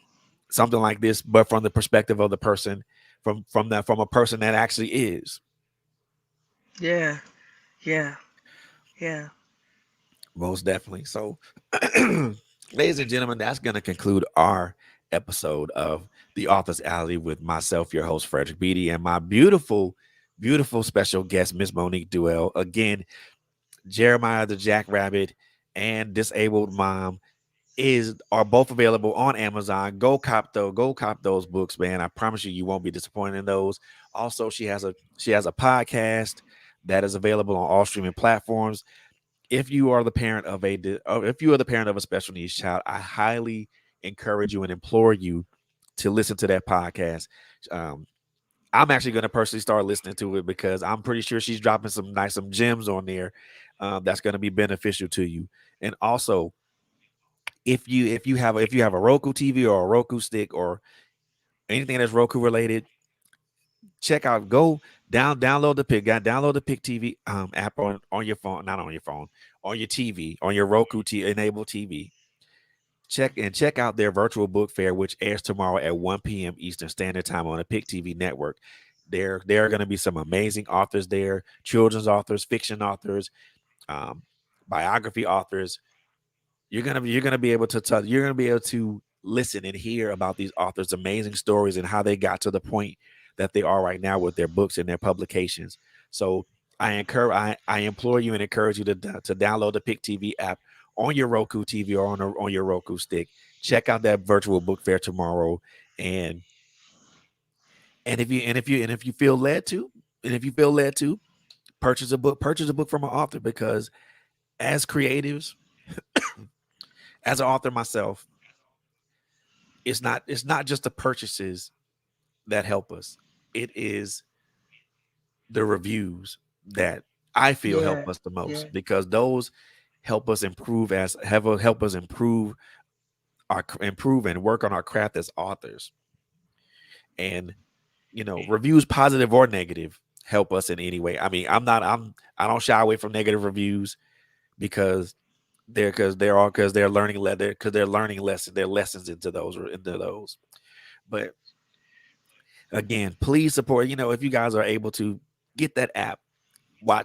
something like this, but from the perspective of the person from a person that actually is. Yeah, yeah, yeah. Most definitely. So, ladies and gentlemen, that's going to conclude our episode of The Author's Alley with myself, your host, Frederick Beatty, and my beautiful, beautiful special guest, Miss Monique Duell. Again, Jeremiah the Jackrabbit and Disabled Mom are both available on Amazon. Go cop those books, man. I promise you, you won't be disappointed in those. Also, she has a podcast that is available on all streaming platforms. If you are the parent of if you are the parent of a special needs child, I highly encourage you and implore you to listen to that podcast. Um, I'm actually going to personally start listening to it because I'm pretty sure she's dropping some gems on there that's going to be beneficial to you. And also, if you have a Roku TV or a Roku stick or anything that's Roku related, check out go download the Pick TV app on your phone, not on your phone, on your TV, on your enabled TV. Check out their virtual book fair, which airs tomorrow at 1 p.m. Eastern Standard Time on the Pick TV network. There are going to be some amazing authors there, children's authors, fiction authors, um, biography authors. You're gonna be able to tell you're gonna be able to listen and hear about these authors' amazing stories and how they got to the point that they are right now with their books and their publications. So I implore you and encourage you to download the Pick TV app on your Roku TV or on your Roku stick. Check out that virtual book fair tomorrow, and if you feel led to, and if you feel led to purchase a book from an author because as creatives, as an author myself, it's not just the purchases that help us. It is the reviews that I feel help Yeah, us the most yeah, because those help us improve and work on our craft as authors. And reviews, positive or negative, help us in any way. I mean, I don't shy away from negative reviews because they're learning because they're learning lessons, their lessons into those. But again, please support. If you guys are able to get that app,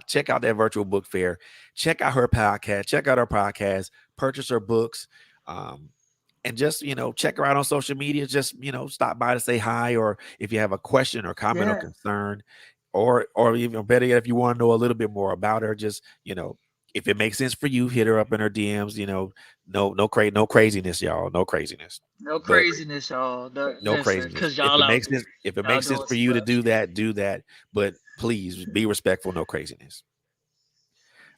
check out that virtual book fair, check out her podcast, purchase her books, um, and just check her out on social media. Just stop by to say hi, or if you have a question or comment or yeah. concern, or even better yet, if you want to know a little bit more about her, just if it makes sense for you, hit her up in her DMs. No craziness, y'all, no craziness. No But craziness, y'all. no Listen, craziness. cause y'all out there, If it y'all makes sense doing for too you to much. do that, do that. But please be respectful. No craziness.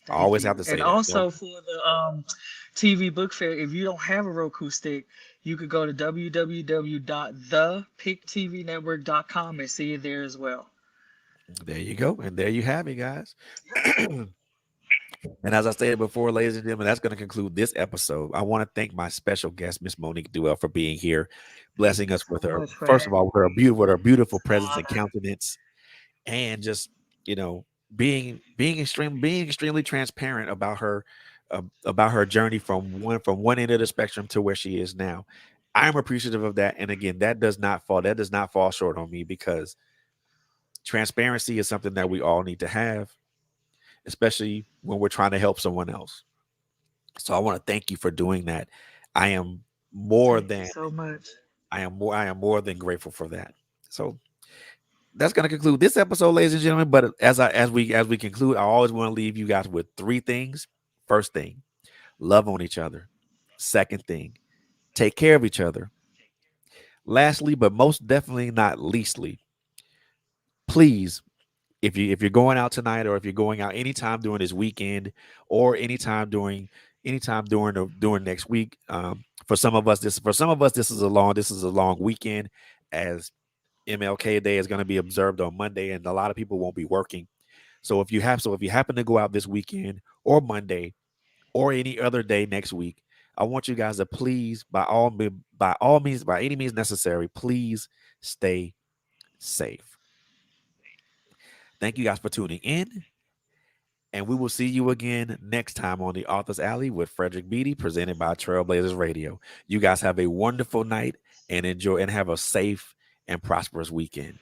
I Thank always have you. to And say that. No, also for the TV book fair, if you don't have a Roku stick, you could go to www.thepictvnetwork.com and see it there as well. there you go, and there you have it, guys. And as I stated before, ladies and gentlemen, that's going to conclude this episode. I want to thank my special guest, Miss Monique Duell, for being here, Thank blessing you us so with her. much for First of having all, me. with her beautiful It's an presence and honor. countenance, and just you know being extremely transparent about her journey from one end of the spectrum to where she is now. I'm appreciative of that, and again, that does not fall short on me because transparency is something that we all need to have, especially when we're trying to help someone else. So I want to thank you for doing that. I am more Thank you than so much. I am more than grateful for that. So that's going to conclude this episode, ladies and gentlemen. But as we conclude, I always want to leave you guys with three things. First thing, love on each other. Second thing, take care of each other. Lastly, but most definitely not leastly, please if you're going out tonight, or if you're going out anytime during this weekend, or anytime during next week. For some of us, this is a long weekend, as MLK Day is going to be observed on Monday, and a lot of people won't be working. So if you happen to go out this weekend, or Monday, or any other day next week, I want you guys to please, by all means, by any means necessary, please stay safe. Thank you guys for tuning in, and we will see you again next time on the Author's Alley with Frederick Beatty, presented by Trailblazers Radio. You guys have a wonderful night, and enjoy, and have a safe and prosperous weekend.